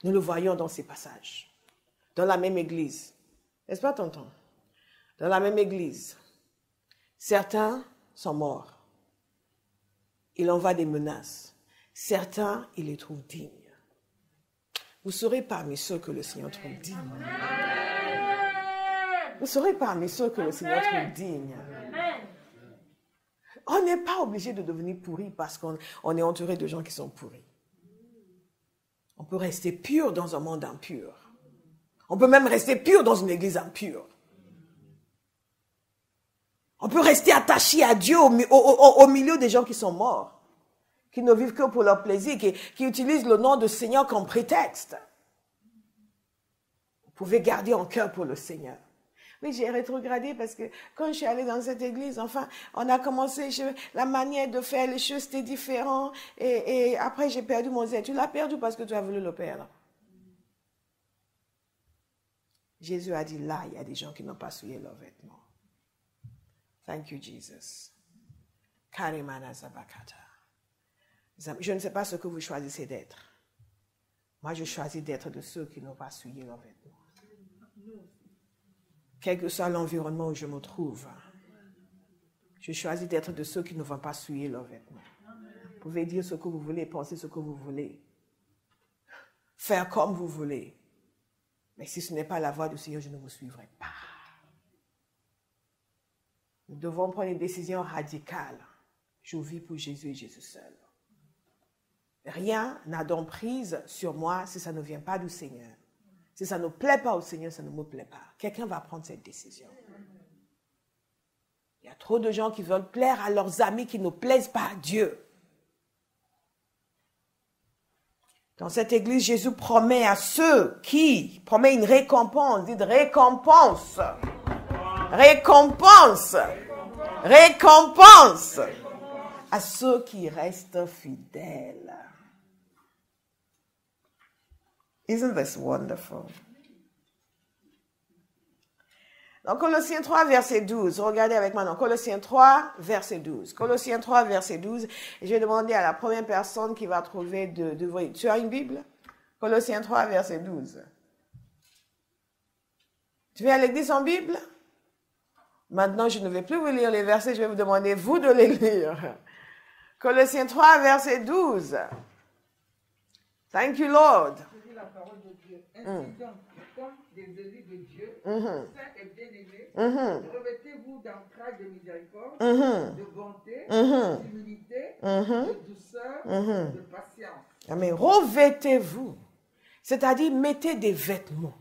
Nous le voyons dans ces passages. Dans la même église. N'est-ce pas, tonton? Dans la même église. Certains sont morts. Il envoie des menaces. Certains, il les trouve dignes. Vous serez parmi ceux que le Seigneur trouve dignes. Vous serez parmi ceux que le Seigneur trouve dignes. On n'est pas obligé de devenir pourri parce qu'on est entouré de gens qui sont pourris. On peut rester pur dans un monde impur. On peut même rester pur dans une église impure. On peut rester attaché à Dieu au milieu des gens qui sont morts, qui ne vivent que pour leur plaisir, qui utilisent le nom de Seigneur comme prétexte. Vous pouvez garder en cœur pour le Seigneur. Oui, j'ai rétrogradé parce que quand je suis allée dans cette église, enfin, on a commencé, la manière de faire les choses était différente et après j'ai perdu mon zèle. Tu l'as perdu parce que tu as voulu le perdre. Jésus a dit là, il y a des gens qui n'ont pas souillé leurs vêtements. Thank you, Jesus. Karimana Zabakata. Je ne sais pas ce que vous choisissez d'être. Moi, je choisis d'être de ceux qui n'ont pas souillé leurs vêtements. Quel que soit l'environnement où je me trouve, je choisis d'être de ceux qui ne vont pas souiller leurs vêtements. Vous pouvez dire ce que vous voulez, penser ce que vous voulez, faire comme vous voulez. Mais si ce n'est pas la voie du Seigneur, je ne vous suivrai pas. Nous devons prendre une décision radicale. Je vis pour Jésus et Jésus seul. Rien n'a d'emprise sur moi si ça ne vient pas du Seigneur. Si ça ne plaît pas au Seigneur, ça ne me plaît pas. Quelqu'un va prendre cette décision. Il y a trop de gens qui veulent plaire à leurs amis qui ne plaisent pas à Dieu. Dans cette église, Jésus promet à ceux qui, promet une récompense, dites récompense. Récompense. Récompense. À ceux qui restent fidèles. Isn't this wonderful? Donc, Colossiens 3, verset 12. Regardez avec moi. Colossiens 3, verset 12. Colossiens 3, verset 12. Et je vais demander à la première personne qui va trouver de tu as une Bible? Colossiens 3, verset 12. Tu viens à l'église en Bible? Maintenant, je ne vais plus vous lire les versets. Je vais vous demander, vous, de les lire. Colossiens 3, verset 12. Thank you, Lord. La parole de Dieu. Ainsi donc, comme des élus de Dieu, saints et bien-aimés, revêtez-vous d'entrailles de miséricorde, de bonté, d'humilité, de douceur, de patience. Amen. Revêtez-vous. C'est-à-dire, mettez des vêtements.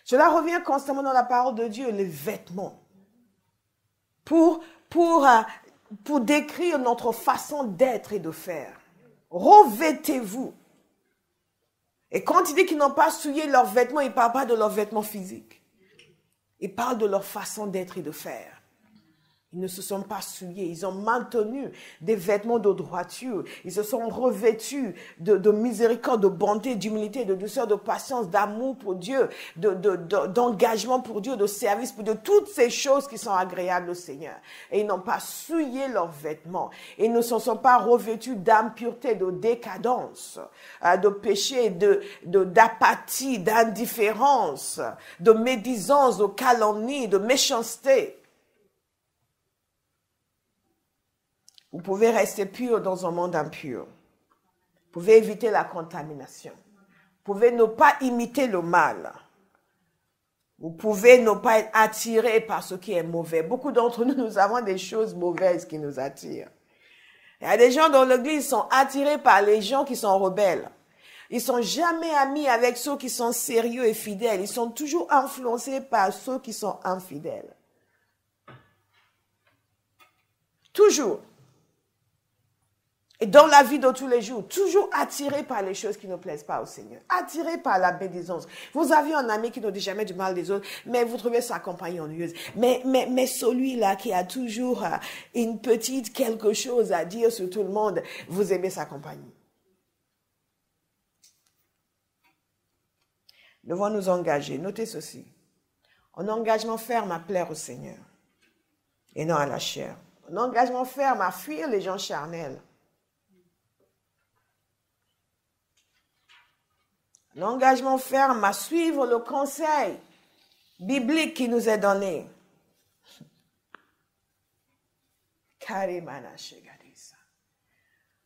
Cela revient constamment dans la parole de Dieu, les vêtements. Pour décrire notre façon d'être et de faire. Revêtez-vous. Et quand il dit qu'ils n'ont pas souillé leurs vêtements, il ne parle pas de leurs vêtements physiques. Il parle de leur façon d'être et de faire. Ils ne se sont pas souillés. Ils ont maintenu des vêtements de droiture. Ils se sont revêtus de miséricorde, de bonté, d'humilité, de douceur, de patience, d'amour pour Dieu, d'engagement pour Dieu, de service pour Dieu. Toutes ces choses qui sont agréables au Seigneur. Et ils n'ont pas souillé leurs vêtements. Ils ne se sont pas revêtus d'impureté, de décadence, de péché, d'apathie, d'indifférence, de médisance, de calomnie, de méchanceté. Vous pouvez rester pur dans un monde impur. Vous pouvez éviter la contamination. Vous pouvez ne pas imiter le mal. Vous pouvez ne pas être attiré par ce qui est mauvais. Beaucoup d'entre nous, nous avons des choses mauvaises qui nous attirent. Il y a des gens dans l'église qui sont attirés par les gens qui sont rebelles. Ils ne sont jamais amis avec ceux qui sont sérieux et fidèles. Ils sont toujours influencés par ceux qui sont infidèles. Toujours. Et dans la vie de tous les jours, toujours attiré par les choses qui ne plaisent pas au Seigneur. Attiré par la médisance. Vous avez un ami qui ne dit jamais du mal des autres, mais vous trouvez sa compagne ennuyeuse. Mais celui-là qui a toujours une petite quelque chose à dire sur tout le monde, vous aimez sa compagnie. Nous devons nous engager. Notez ceci. Un engagement ferme à plaire au Seigneur et non à la chair. Un engagement ferme à fuir les gens charnels. L'engagement ferme à suivre le conseil biblique qui nous est donné.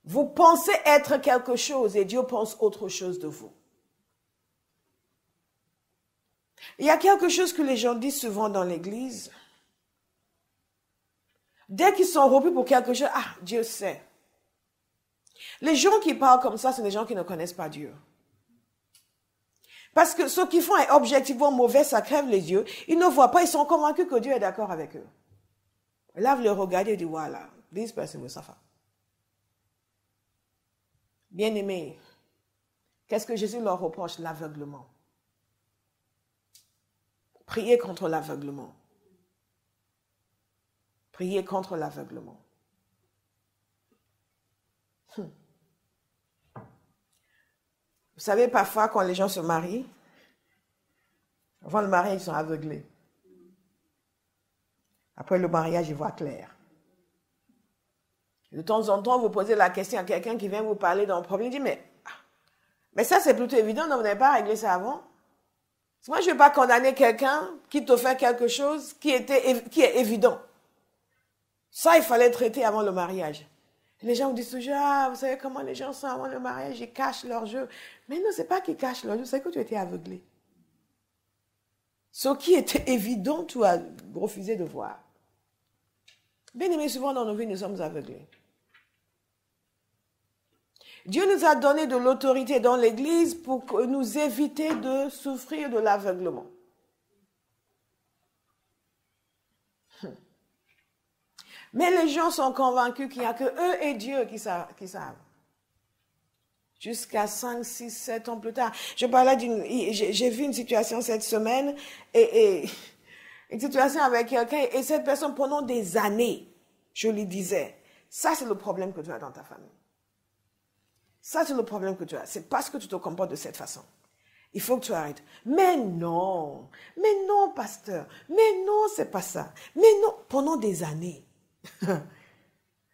Vous pensez être quelque chose et Dieu pense autre chose de vous. Il y a quelque chose que les gens disent souvent dans l'église. Dès qu'ils sont repris pour quelque chose, Dieu sait. Les gens qui parlent comme ça, ce sont des gens qui ne connaissent pas Dieu. Parce que ce qu'ils font est objectivement mauvais, ça crève les yeux. Ils ne voient pas, ils sont convaincus que Dieu est d'accord avec eux. Et là, vous les regardez et dites, voilà, this person will suffer. Bien-aimés, qu'est-ce que Jésus leur reproche? L'aveuglement. Priez contre l'aveuglement. Priez contre l'aveuglement. Vous savez, parfois, quand les gens se marient, avant le mariage, ils sont aveuglés. Après le mariage, ils voient clair. De temps en temps, vous posez la question à quelqu'un qui vient vous parler d'un problème. Il dit, mais ça, c'est plutôt évident, non, vous n'avez pas réglé ça avant. Moi, je ne vais pas condamner quelqu'un qui te fait quelque chose qui est évident. Ça, il fallait traiter avant le mariage. Les gens vous disent toujours, vous savez comment les gens sont avant le mariage, ils cachent leur jeu. Mais non, ce n'est pas qu'ils cachent leur jeu, c'est que tu étais aveuglé. Ce qui était évident, tu as refusé de voir. Bien aimé, souvent dans nos vies, nous sommes aveuglés. Dieu nous a donné de l'autorité dans l'Église pour nous éviter de souffrir de l'aveuglement. Mais les gens sont convaincus qu'il n'y a que eux et Dieu qui savent. Jusqu'à 5, 6, 7 ans plus tard. J'ai vu une situation cette semaine, et une situation avec quelqu'un, et cette personne, pendant des années, je lui disais, ça c'est le problème que tu as dans ta famille. Ça c'est le problème que tu as. C'est parce que tu te comportes de cette façon. Il faut que tu arrêtes. Mais non, pasteur, mais non, c'est pas ça. Mais non, pendant des années.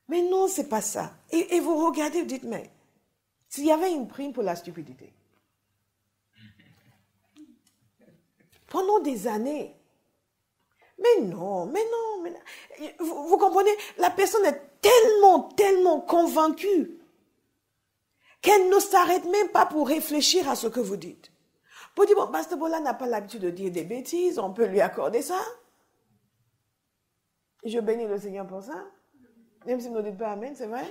Mais non, c'est pas ça. Et vous regardez, vous dites, mais s'il y avait une prime pour la stupidité, pendant des années, mais non. Vous comprenez, la personne est tellement convaincue qu'elle ne s'arrête même pas pour réfléchir à ce que vous dites. Pour dire, bon, pasteur Bola n'a pas l'habitude de dire des bêtises, on peut lui accorder ça. Je bénis le Seigneur pour ça. Même si vous ne dites pas Amen, c'est vrai.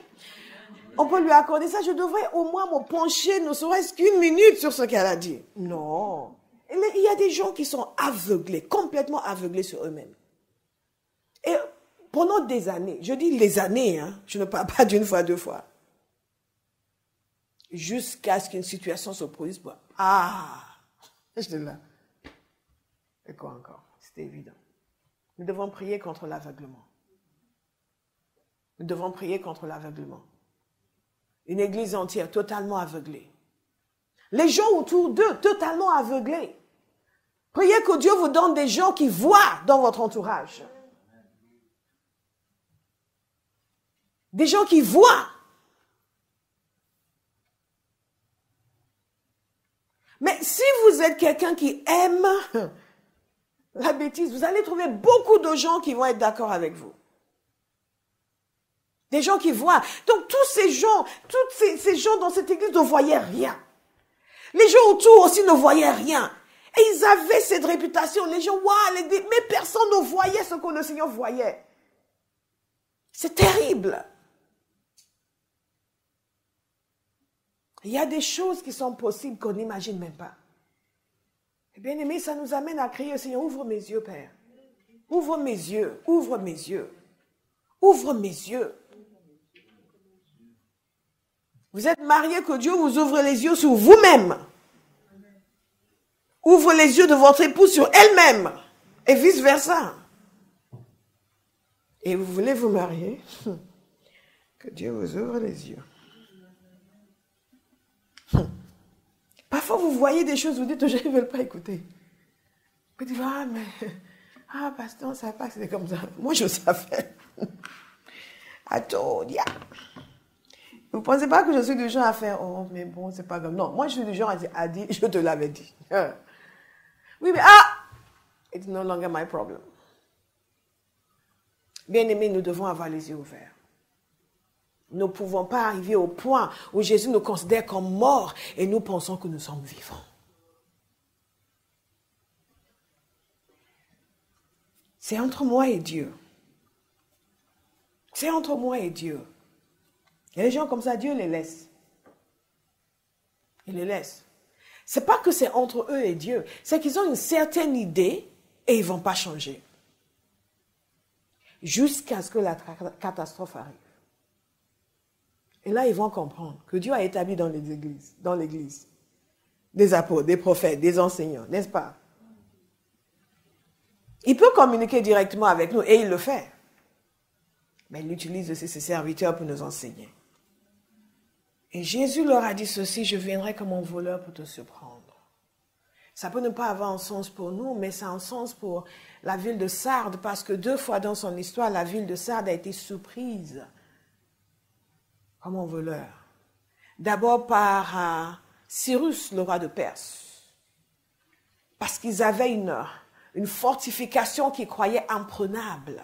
On peut lui accorder ça. Je devrais au moins me pencher, ne serait-ce qu'une minute sur ce qu'elle a dit. Non. Il y a des gens qui sont aveuglés, complètement aveuglés sur eux-mêmes. Et pendant des années, je dis les années, je ne parle pas d'une fois, 2 fois. Jusqu'à ce qu'une situation se produise. J'étais là. Et quoi encore? C'est évident. Nous devons prier contre l'aveuglement. Nous devons prier contre l'aveuglement. Une église entière totalement aveuglée. Les gens autour d'eux totalement aveuglés. Priez que Dieu vous donne des gens qui voient dans votre entourage. Des gens qui voient. Mais si vous êtes quelqu'un qui aime la bêtise, vous allez trouver beaucoup de gens qui vont être d'accord avec vous. Des gens qui voient. Donc tous ces gens, ces gens dans cette église ne voyaient rien. Les gens autour aussi ne voyaient rien. Et ils avaient cette réputation. Les gens, waouh, mais personne ne voyait ce que le Seigneur voyait. C'est terrible. Il y a des choses qui sont possibles qu'on n'imagine même pas. Et bien aimé, ça nous amène à crier au Seigneur, ouvre mes yeux, Père. Ouvre mes yeux, ouvre mes yeux. Ouvre mes yeux. Vous êtes mariés, que Dieu vous ouvre les yeux sur vous-même. Ouvre les yeux de votre épouse sur elle-même. Et vice-versa. Et vous voulez vous marier? Que Dieu vous ouvre les yeux. Parfois, vous voyez des choses, vous dites, je ne veux pas écouter. Vous dites, pasteur, on ne savait pas que c'était comme ça. Moi, je savais. I told ya. Vous ne pensez pas que je suis du genre à faire, oh, mais bon, c'est pas comme. Non, moi, je suis du genre à dire, je te l'avais dit. Oui, mais it's no longer my problem. Bien-aimés, nous devons avoir les yeux ouverts. Nous ne pouvons pas arriver au point où Jésus nous considère comme morts et nous pensons que nous sommes vivants. C'est entre moi et Dieu. C'est entre moi et Dieu. Il y a des gens comme ça, Dieu les laisse. Il les laisse. C'est pas que c'est entre eux et Dieu, c'est qu'ils ont une certaine idée et ils ne vont pas changer. Jusqu'à ce que la catastrophe arrive. Et là, ils vont comprendre que Dieu a établi dans l'église, des apôtres, des prophètes, des enseignants, n'est-ce pas? Il peut communiquer directement avec nous et il le fait. Mais il utilise aussi ses serviteurs pour nous enseigner. Et Jésus leur a dit ceci, je viendrai comme un voleur pour te surprendre. Ça peut ne pas avoir un sens pour nous, mais ça a un sens pour la ville de Sardes, parce que 2 fois dans son histoire, la ville de Sardes a été surprise comme un voleur. D'abord par Cyrus, le roi de Perse, parce qu'ils avaient une fortification qu'ils croyaient imprenable.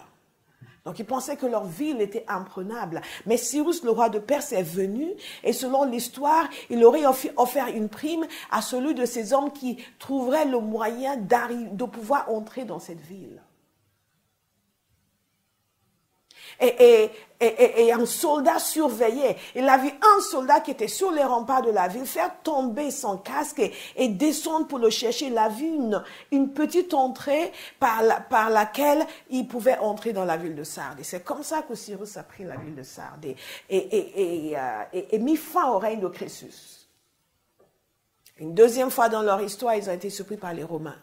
Donc, ils pensaient que leur ville était imprenable. Mais Cyrus, le roi de Perse, est venu et selon l'histoire, il aurait offert une prime à celui de ces hommes qui trouverait le moyen de pouvoir entrer dans cette ville. Et un soldat surveillait. Il a vu un soldat qui était sur les remparts de la ville faire tomber son casque et descendre pour le chercher. Il a vu une petite entrée par laquelle il pouvait entrer dans la ville de Sardes. Et c'est comme ça que Cyrus a pris la ville de Sardes et mis fin au règne de Crésus. Une deuxième fois dans leur histoire, ils ont été surpris par les Romains.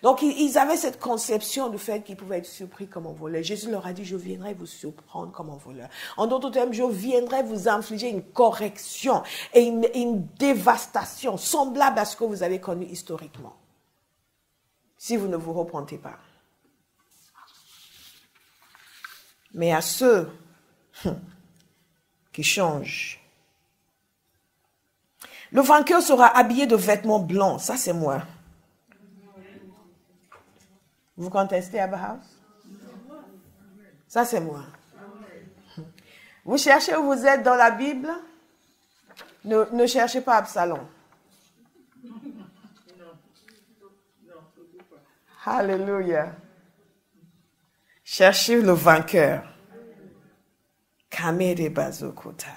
Donc, ils avaient cette conception du fait qu'ils pouvaient être surpris comme un voleur. Jésus leur a dit, je viendrai vous surprendre comme un voleur. En d'autres termes, je viendrai vous infliger une correction et une dévastation semblable à ce que vous avez connu historiquement. Si vous ne vous repentez pas. Mais à ceux qui changent, le vainqueur sera habillé de vêtements blancs. Ça, c'est moi. Vous contestez Abba-House? Ça, c'est moi. Vous cherchez où vous êtes dans la Bible? Ne cherchez pas Absalom. Alléluia. Cherchez le vainqueur. Kamede Bazokota.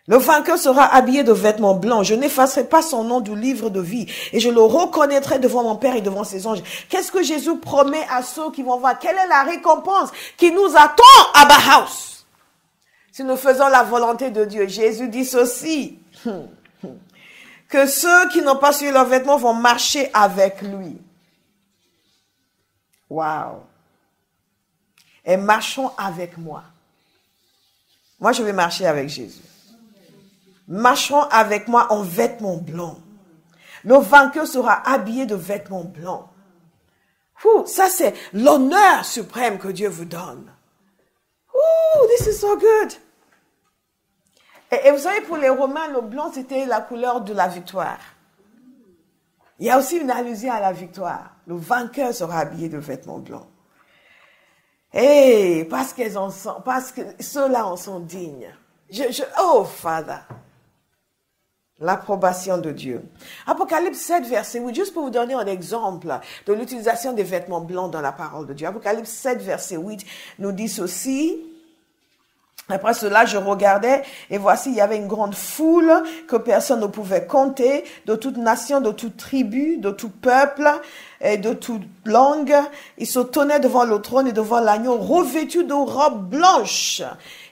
Le vainqueur sera habillé de vêtements blancs. Je n'effacerai pas son nom du livre de vie. Et je le reconnaîtrai devant mon Père et devant ses anges. Qu'est-ce que Jésus promet à ceux qui vont voir? Quelle est la récompense qui nous attend à Abba-House? Si nous faisons la volonté de Dieu. Jésus dit ceci. Que ceux qui n'ont pas suivi leurs vêtements vont marcher avec lui. Wow. Et marchons avec moi. Moi, je vais marcher avec Jésus. Marchons avec moi en vêtements blancs. Le vainqueur sera habillé de vêtements blancs. Ça, c'est l'honneur suprême que Dieu vous donne. This is so good. Et vous savez, pour les Romains, le blanc, c'était la couleur de la victoire. Il y a aussi une allusion à la victoire. Le vainqueur sera habillé de vêtements blancs. Et parce que ceux-là en sont dignes. Oh, Father. L'approbation de Dieu. Apocalypse 7, verset 8, juste pour vous donner un exemple de l'utilisation des vêtements blancs dans la parole de Dieu. Apocalypse 7, verset 8 nous dit ceci. Après cela, je regardais et voici, il y avait une grande foule que personne ne pouvait compter, de toute nation, de toute tribu, de tout peuple et de toute langue. Ils se tenaient devant le trône et devant l'agneau, revêtus de robes blanches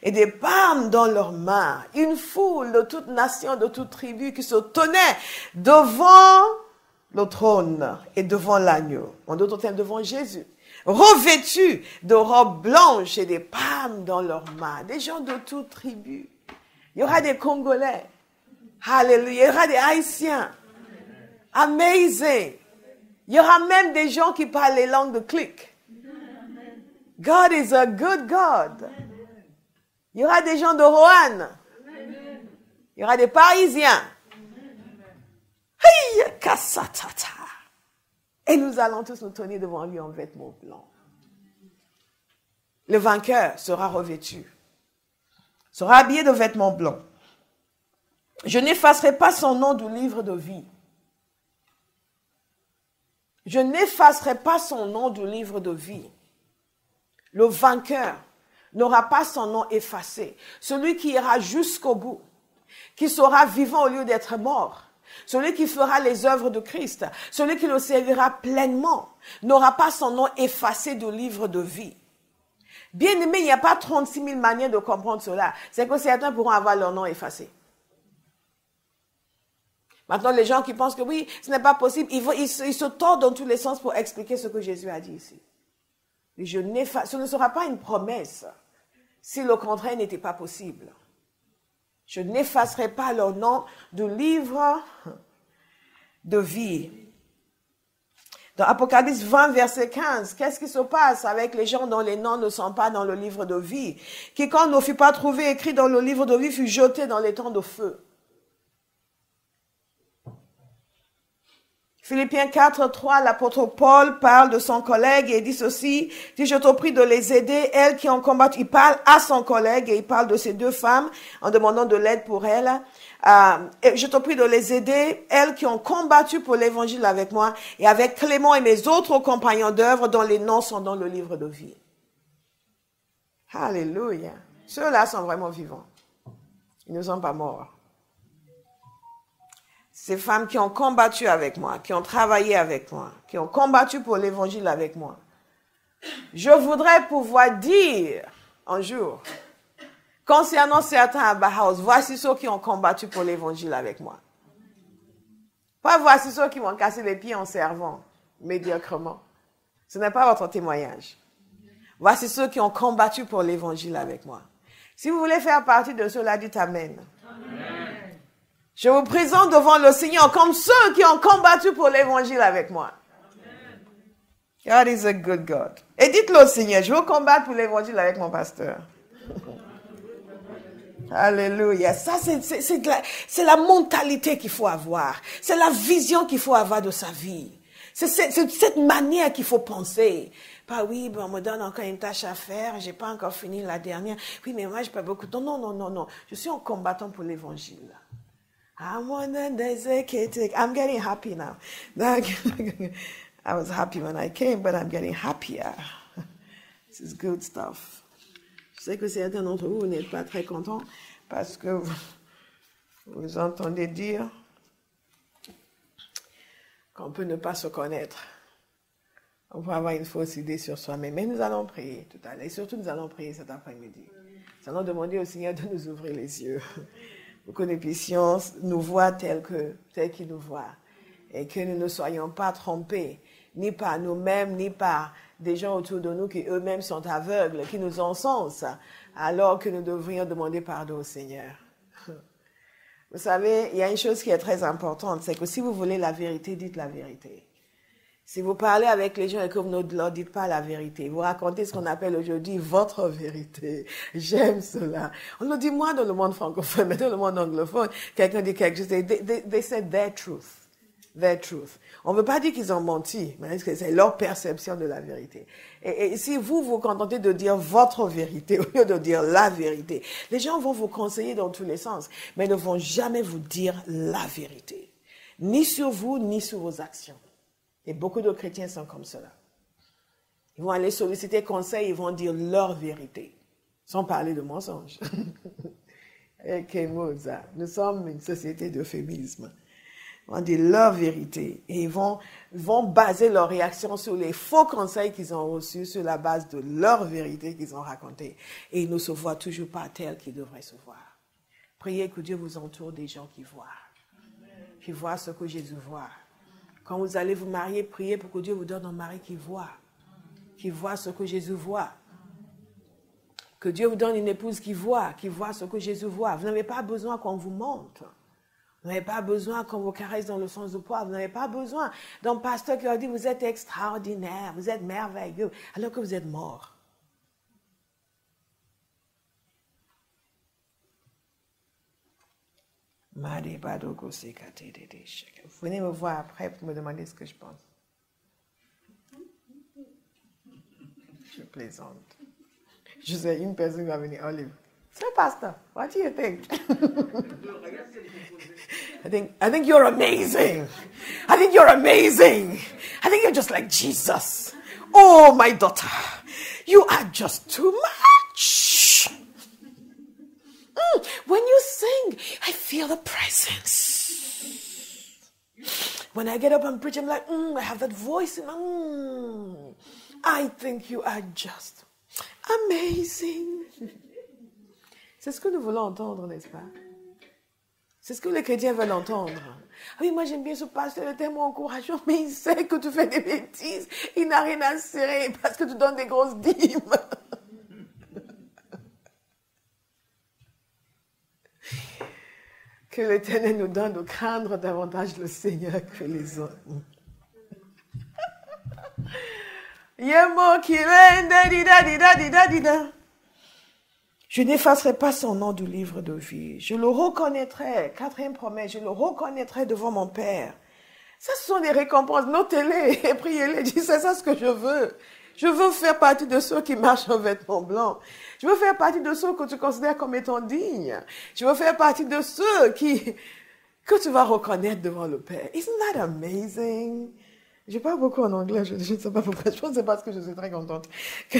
et des palmes dans leurs mains. Une foule de toute nation, de toute tribu qui se tenait devant le trône et devant l'agneau. En d'autres termes, devant Jésus. Revêtus de robes blanches et des palmes dans leurs mains. Des gens de toutes tribus. Il y aura des Congolais. Alléluia. Il y aura des Haïtiens. Amazing. Il y aura même des gens qui parlent les langues de clic. God is a good God. Il y aura des gens de Roanne. Il y aura des Parisiens. Hey, kassatata. Et nous allons tous nous tenir devant lui en vêtements blancs. Le vainqueur sera revêtu, sera habillé de vêtements blancs. Je n'effacerai pas son nom du livre de vie. Je n'effacerai pas son nom du livre de vie. Le vainqueur n'aura pas son nom effacé. Celui qui ira jusqu'au bout, qui sera vivant au lieu d'être mort. Celui qui fera les œuvres de Christ, celui qui le servira pleinement, n'aura pas son nom effacé du livre de vie. Bien aimé, il n'y a pas 36 000 manières de comprendre cela. C'est que certains pourront avoir leur nom effacé. Maintenant, les gens qui pensent que oui, ce n'est pas possible, ils se tordent dans tous les sens pour expliquer ce que Jésus a dit ici. Et ce ne sera pas une promesse si le contraire n'était pas possible. Je n'effacerai pas leur nom du livre de vie. Dans Apocalypse 20, verset 15, qu'est-ce qui se passe avec les gens dont les noms ne sont pas dans le livre de vie? Quiconque ne fut pas trouvé écrit dans le livre de vie fut jeté dans les temps de feu. Philippiens 4, 3, l'apôtre Paul parle de son collègue et dit ceci, « Si je te prie de les aider, elles qui ont combattu », il parle à son collègue et il parle de ces deux femmes en demandant de l'aide pour elles. « Je te prie de les aider, elles qui ont combattu pour l'évangile avec moi et avec Clément et mes autres compagnons d'œuvre dont les noms sont dans le livre de vie. » Alléluia. Ceux-là sont vraiment vivants. Ils ne sont pas morts. Ces femmes qui ont combattu avec moi, qui ont travaillé avec moi, qui ont combattu pour l'évangile avec moi. Je voudrais pouvoir dire un jour, concernant certains à Bauhaus, voici ceux qui ont combattu pour l'évangile avec moi. Pas voici ceux qui m'ont cassé les pieds en servant médiocrement. Ce n'est pas votre témoignage. Voici ceux qui ont combattu pour l'évangile avec moi. Si vous voulez faire partie de ceux-là, dites Amen. Amen. Je vous présente devant le Seigneur comme ceux qui ont combattu pour l'évangile avec moi. God is a good God. Et dites-le au Seigneur, je veux combattre pour l'évangile avec mon pasteur. Alléluia. Ça, c'est la mentalité qu'il faut avoir. C'est la vision qu'il faut avoir de sa vie. C'est cette manière qu'il faut penser. Pas oui, bon, on me donne encore une tâche à faire, j'ai pas encore fini la dernière. Oui, mais moi, j'ai pas beaucoup de temps. Non. Je suis en combattant pour l'évangile. I'm getting happy now. I was happy when I came, but I'm getting happier. This is good stuff. Je sais que certains d'entre vous n'êtes pas très contents parce que vous entendez dire qu'on peut ne pas se connaître. On peut avoir une fausse idée sur soi-même. Mais nous allons prier tout à l'heure. Et surtout, nous allons prier cet après-midi. Nous allons demander au Seigneur de nous ouvrir les yeux pour que nous puissions nous voir tel qu'il nous voit. Et que nous ne soyons pas trompés, ni par nous-mêmes, ni par des gens autour de nous qui eux-mêmes sont aveugles, qui nous encensent, alors que nous devrions demander pardon au Seigneur. Vous savez, il y a une chose qui est très importante, c'est que si vous voulez la vérité, dites la vérité. Si vous parlez avec les gens et que vous ne leur dites pas la vérité, vous racontez ce qu'on appelle aujourd'hui votre vérité. J'aime cela. On le dit moins dans le monde francophone, mais dans le monde anglophone, quelqu'un dit quelque chose, they say their truth. Their truth. On ne veut pas dire qu'ils ont menti, mais c'est leur perception de la vérité. Et si vous vous contentez de dire votre vérité au lieu de dire la vérité, les gens vont vous conseiller dans tous les sens, mais ne vont jamais vous dire la vérité. Ni sur vous, ni sur vos actions. Et beaucoup de chrétiens sont comme cela. Ils vont aller solliciter conseil, ils vont dire leur vérité, sans parler de mensonges. Et quel mot ça? Nous sommes une société d'euphémisme. Ils vont dire leur vérité et ils vont baser leur réaction sur les faux conseils qu'ils ont reçus, sur la base de leur vérité qu'ils ont racontée. Et ils ne se voient toujours pas tels qu'ils devraient se voir. Priez que Dieu vous entoure des gens qui voient ce que Jésus voit. Quand vous allez vous marier, priez pour que Dieu vous donne un mari qui voit ce que Jésus voit. Que Dieu vous donne une épouse qui voit ce que Jésus voit. Vous n'avez pas besoin qu'on vous monte. Vous n'avez pas besoin qu'on vous caresse dans le sens du poids. Vous n'avez pas besoin d'un pasteur qui leur dit vous êtes extraordinaire, vous êtes merveilleux, alors que vous êtes mort. Venez me voir après pour me demander ce que je pense. Je plaisante. Je sais, une personne va venir, Olive. Say, Pastor, what do you think? I think you're amazing. I think you're amazing. I think you're just like Jesus. Oh, my daughter, you are just too much. When you sing, I feel the presence. When I get up and preach, I'm like, I have that voice. I think you are just amazing. C'est ce que nous voulons entendre, n'est-ce pas? C'est ce que les chrétiens veulent entendre. Ah oui, moi j'aime bien ce pasteur, il est tellement encourageant, mais il sait que tu fais des bêtises. Il n'a rien à serrer parce que tu donnes des grosses dîmes. Que l'Éternel nous donne de craindre davantage le Seigneur que les autres. Je n'effacerai pas son nom du livre de vie. Je le reconnaîtrai. Quatrième promesse, je le reconnaîtrai devant mon Père. Ça, ce sont des récompenses. Notez-les et priez-les. Dites, c'est ça ce que je veux. Je veux faire partie de ceux qui marchent en vêtements blancs. Je veux faire partie de ceux que tu considères comme étant dignes. Je veux faire partie de ceux que tu vas reconnaître devant le Père. Isn't that amazing? Je parle beaucoup en anglais, je ne sais pas pourquoi. Je pense que c'est parce que je suis très contente. Tu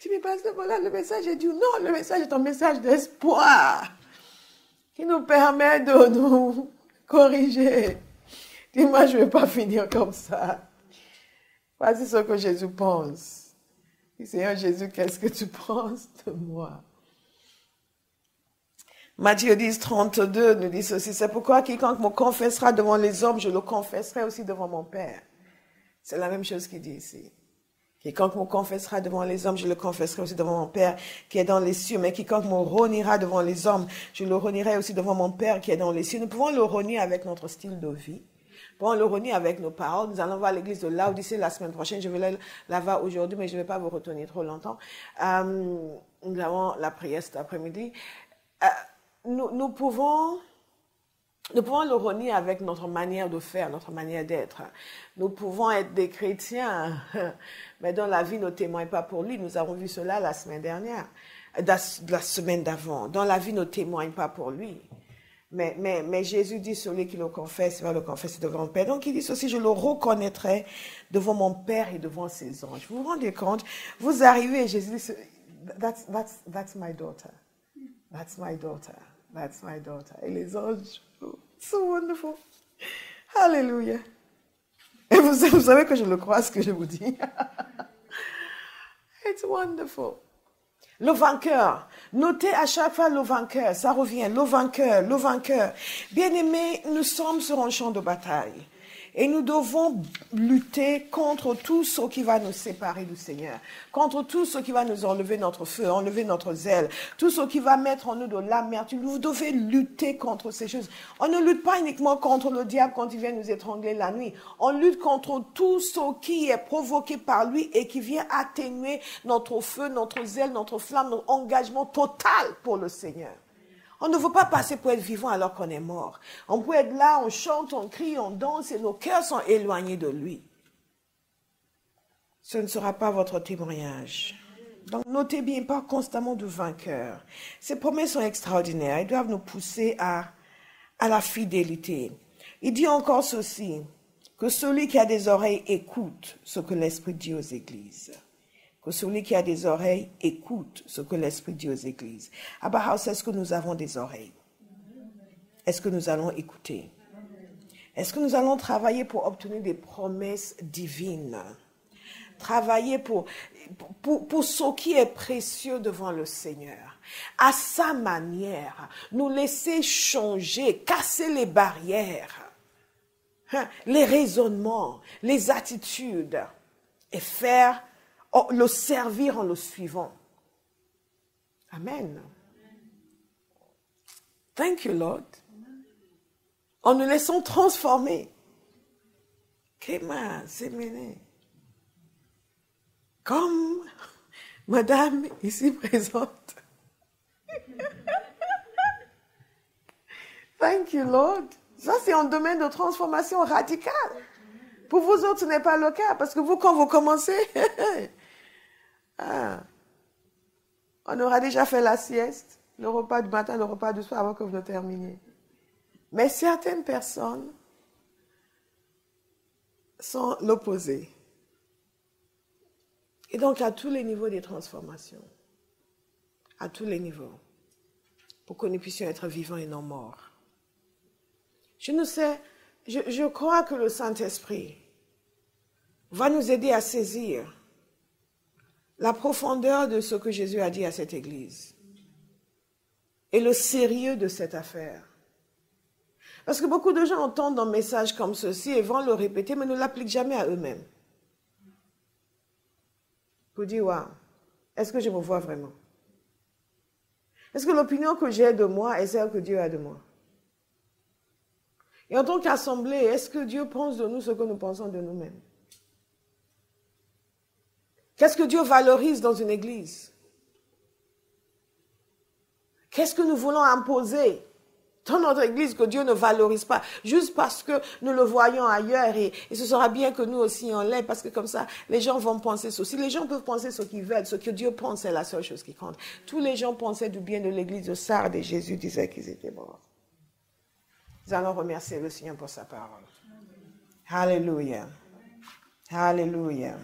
me passes voilà, le message est dur. Non, le message est un message d'espoir qui nous permet de nous corriger. Dis-moi, je ne vais pas finir comme ça. Voici ce que Jésus pense. Seigneur Jésus, qu'est-ce que tu penses de moi? Matthieu 10, 32 nous dit ceci. C'est pourquoi quiconque me confessera devant les hommes, je le confesserai aussi devant mon Père. C'est la même chose qu'il dit ici. Quiconque me confessera devant les hommes, je le confesserai aussi devant mon Père qui est dans les cieux. Mais quiconque me reniera devant les hommes, je le renierai aussi devant mon Père qui est dans les cieux. Nous pouvons le renier avec notre style de vie. Nous pouvons le renier avec nos paroles. Nous allons voir l'église de Laodicée la semaine prochaine. Je vais aller là-bas aujourd'hui, mais je ne vais pas vous retenir trop longtemps. Nous avons la prière cet après-midi. Nous pouvons le renier avec notre manière de faire, notre manière d'être. Nous pouvons être des chrétiens, mais dans la vie ne témoigne pas pour lui. Nous avons vu cela la semaine dernière, la semaine d'avant. Dans la vie ne témoigne pas pour lui. Mais Jésus dit, celui qui le confesse, il va le confesser devant le Père. Donc il dit ceci, je le reconnaîtrai devant mon Père et devant ses anges. Vous vous rendez compte? Vous arrivez et Jésus dit, that's my daughter. That's my daughter. That's my daughter. Et les anges, so wonderful. Hallelujah. Et vous savez que je le crois, ce que je vous dis. It's wonderful. Le vainqueur. Notez à chaque fois le vainqueur. Ça revient. Le vainqueur, le vainqueur. Bien-aimés, nous sommes sur un champ de bataille. Et nous devons lutter contre tout ce qui va nous séparer du Seigneur. Contre tout ce qui va nous enlever notre feu, enlever notre zèle. Tout ce qui va mettre en nous de l'amertume. Vous devez lutter contre ces choses. On ne lutte pas uniquement contre le diable quand il vient nous étrangler la nuit. On lutte contre tout ce qui est provoqué par lui et qui vient atténuer notre feu, notre zèle, notre flamme, notre engagement total pour le Seigneur. On ne veut pas passer pour être vivant alors qu'on est mort. On peut être là, on chante, on crie, on danse et nos cœurs sont éloignés de lui. Ce ne sera pas votre témoignage. Donc notez bien, pas constamment de vainqueur. Ces promesses sont extraordinaires. Elles doivent nous pousser à la fidélité. Il dit encore ceci, que celui qui a des oreilles écoute ce que l'Esprit dit aux églises. Que celui qui a des oreilles écoute ce que l'Esprit dit aux églises. Abba House, est-ce que nous avons des oreilles? Est-ce que nous allons écouter? Est-ce que nous allons travailler pour obtenir des promesses divines? Travailler pour ce qui est précieux devant le Seigneur. À sa manière, nous laisser changer, casser les barrières, les raisonnements, les attitudes et faire le servir en le suivant. Amen. Thank you, Lord. En nous laissant transformer. Comme Madame ici présente. Thank you, Lord. Ça, c'est un domaine de transformation radicale. Pour vous autres, ce n'est pas le cas. Parce que vous, quand vous commencez, on aura déjà fait la sieste, le repas du matin, le repas du soir avant que vous ne terminiez. Mais certaines personnes sont l'opposé. Et donc, à tous les niveaux des transformations, à tous les niveaux, pour que nous puissions être vivants et non morts. Je ne sais, je crois que le Saint-Esprit va nous aider à saisir la profondeur de ce que Jésus a dit à cette église et le sérieux de cette affaire. Parce que beaucoup de gens entendent un message comme ceci et vont le répéter, mais ne l'appliquent jamais à eux-mêmes. Pour dire, waouh, est-ce que je me vois vraiment? Est-ce que l'opinion que j'ai de moi est celle que Dieu a de moi? Et en tant qu'assemblée, est-ce que Dieu pense de nous ce que nous pensons de nous-mêmes? Qu'est-ce que Dieu valorise dans une église? Qu'est-ce que nous voulons imposer dans notre église que Dieu ne valorise pas, juste parce que nous le voyons ailleurs et ce sera bien que nous aussi on l'ait, parce que comme ça, les gens vont penser ceci. Les gens peuvent penser ce qu'ils veulent, ce que Dieu pense, c'est la seule chose qui compte. Tous les gens pensaient du bien de l'église de Sardes et Jésus disait qu'ils étaient morts. Nous allons remercier le Seigneur pour sa parole. Alléluia. Alléluia.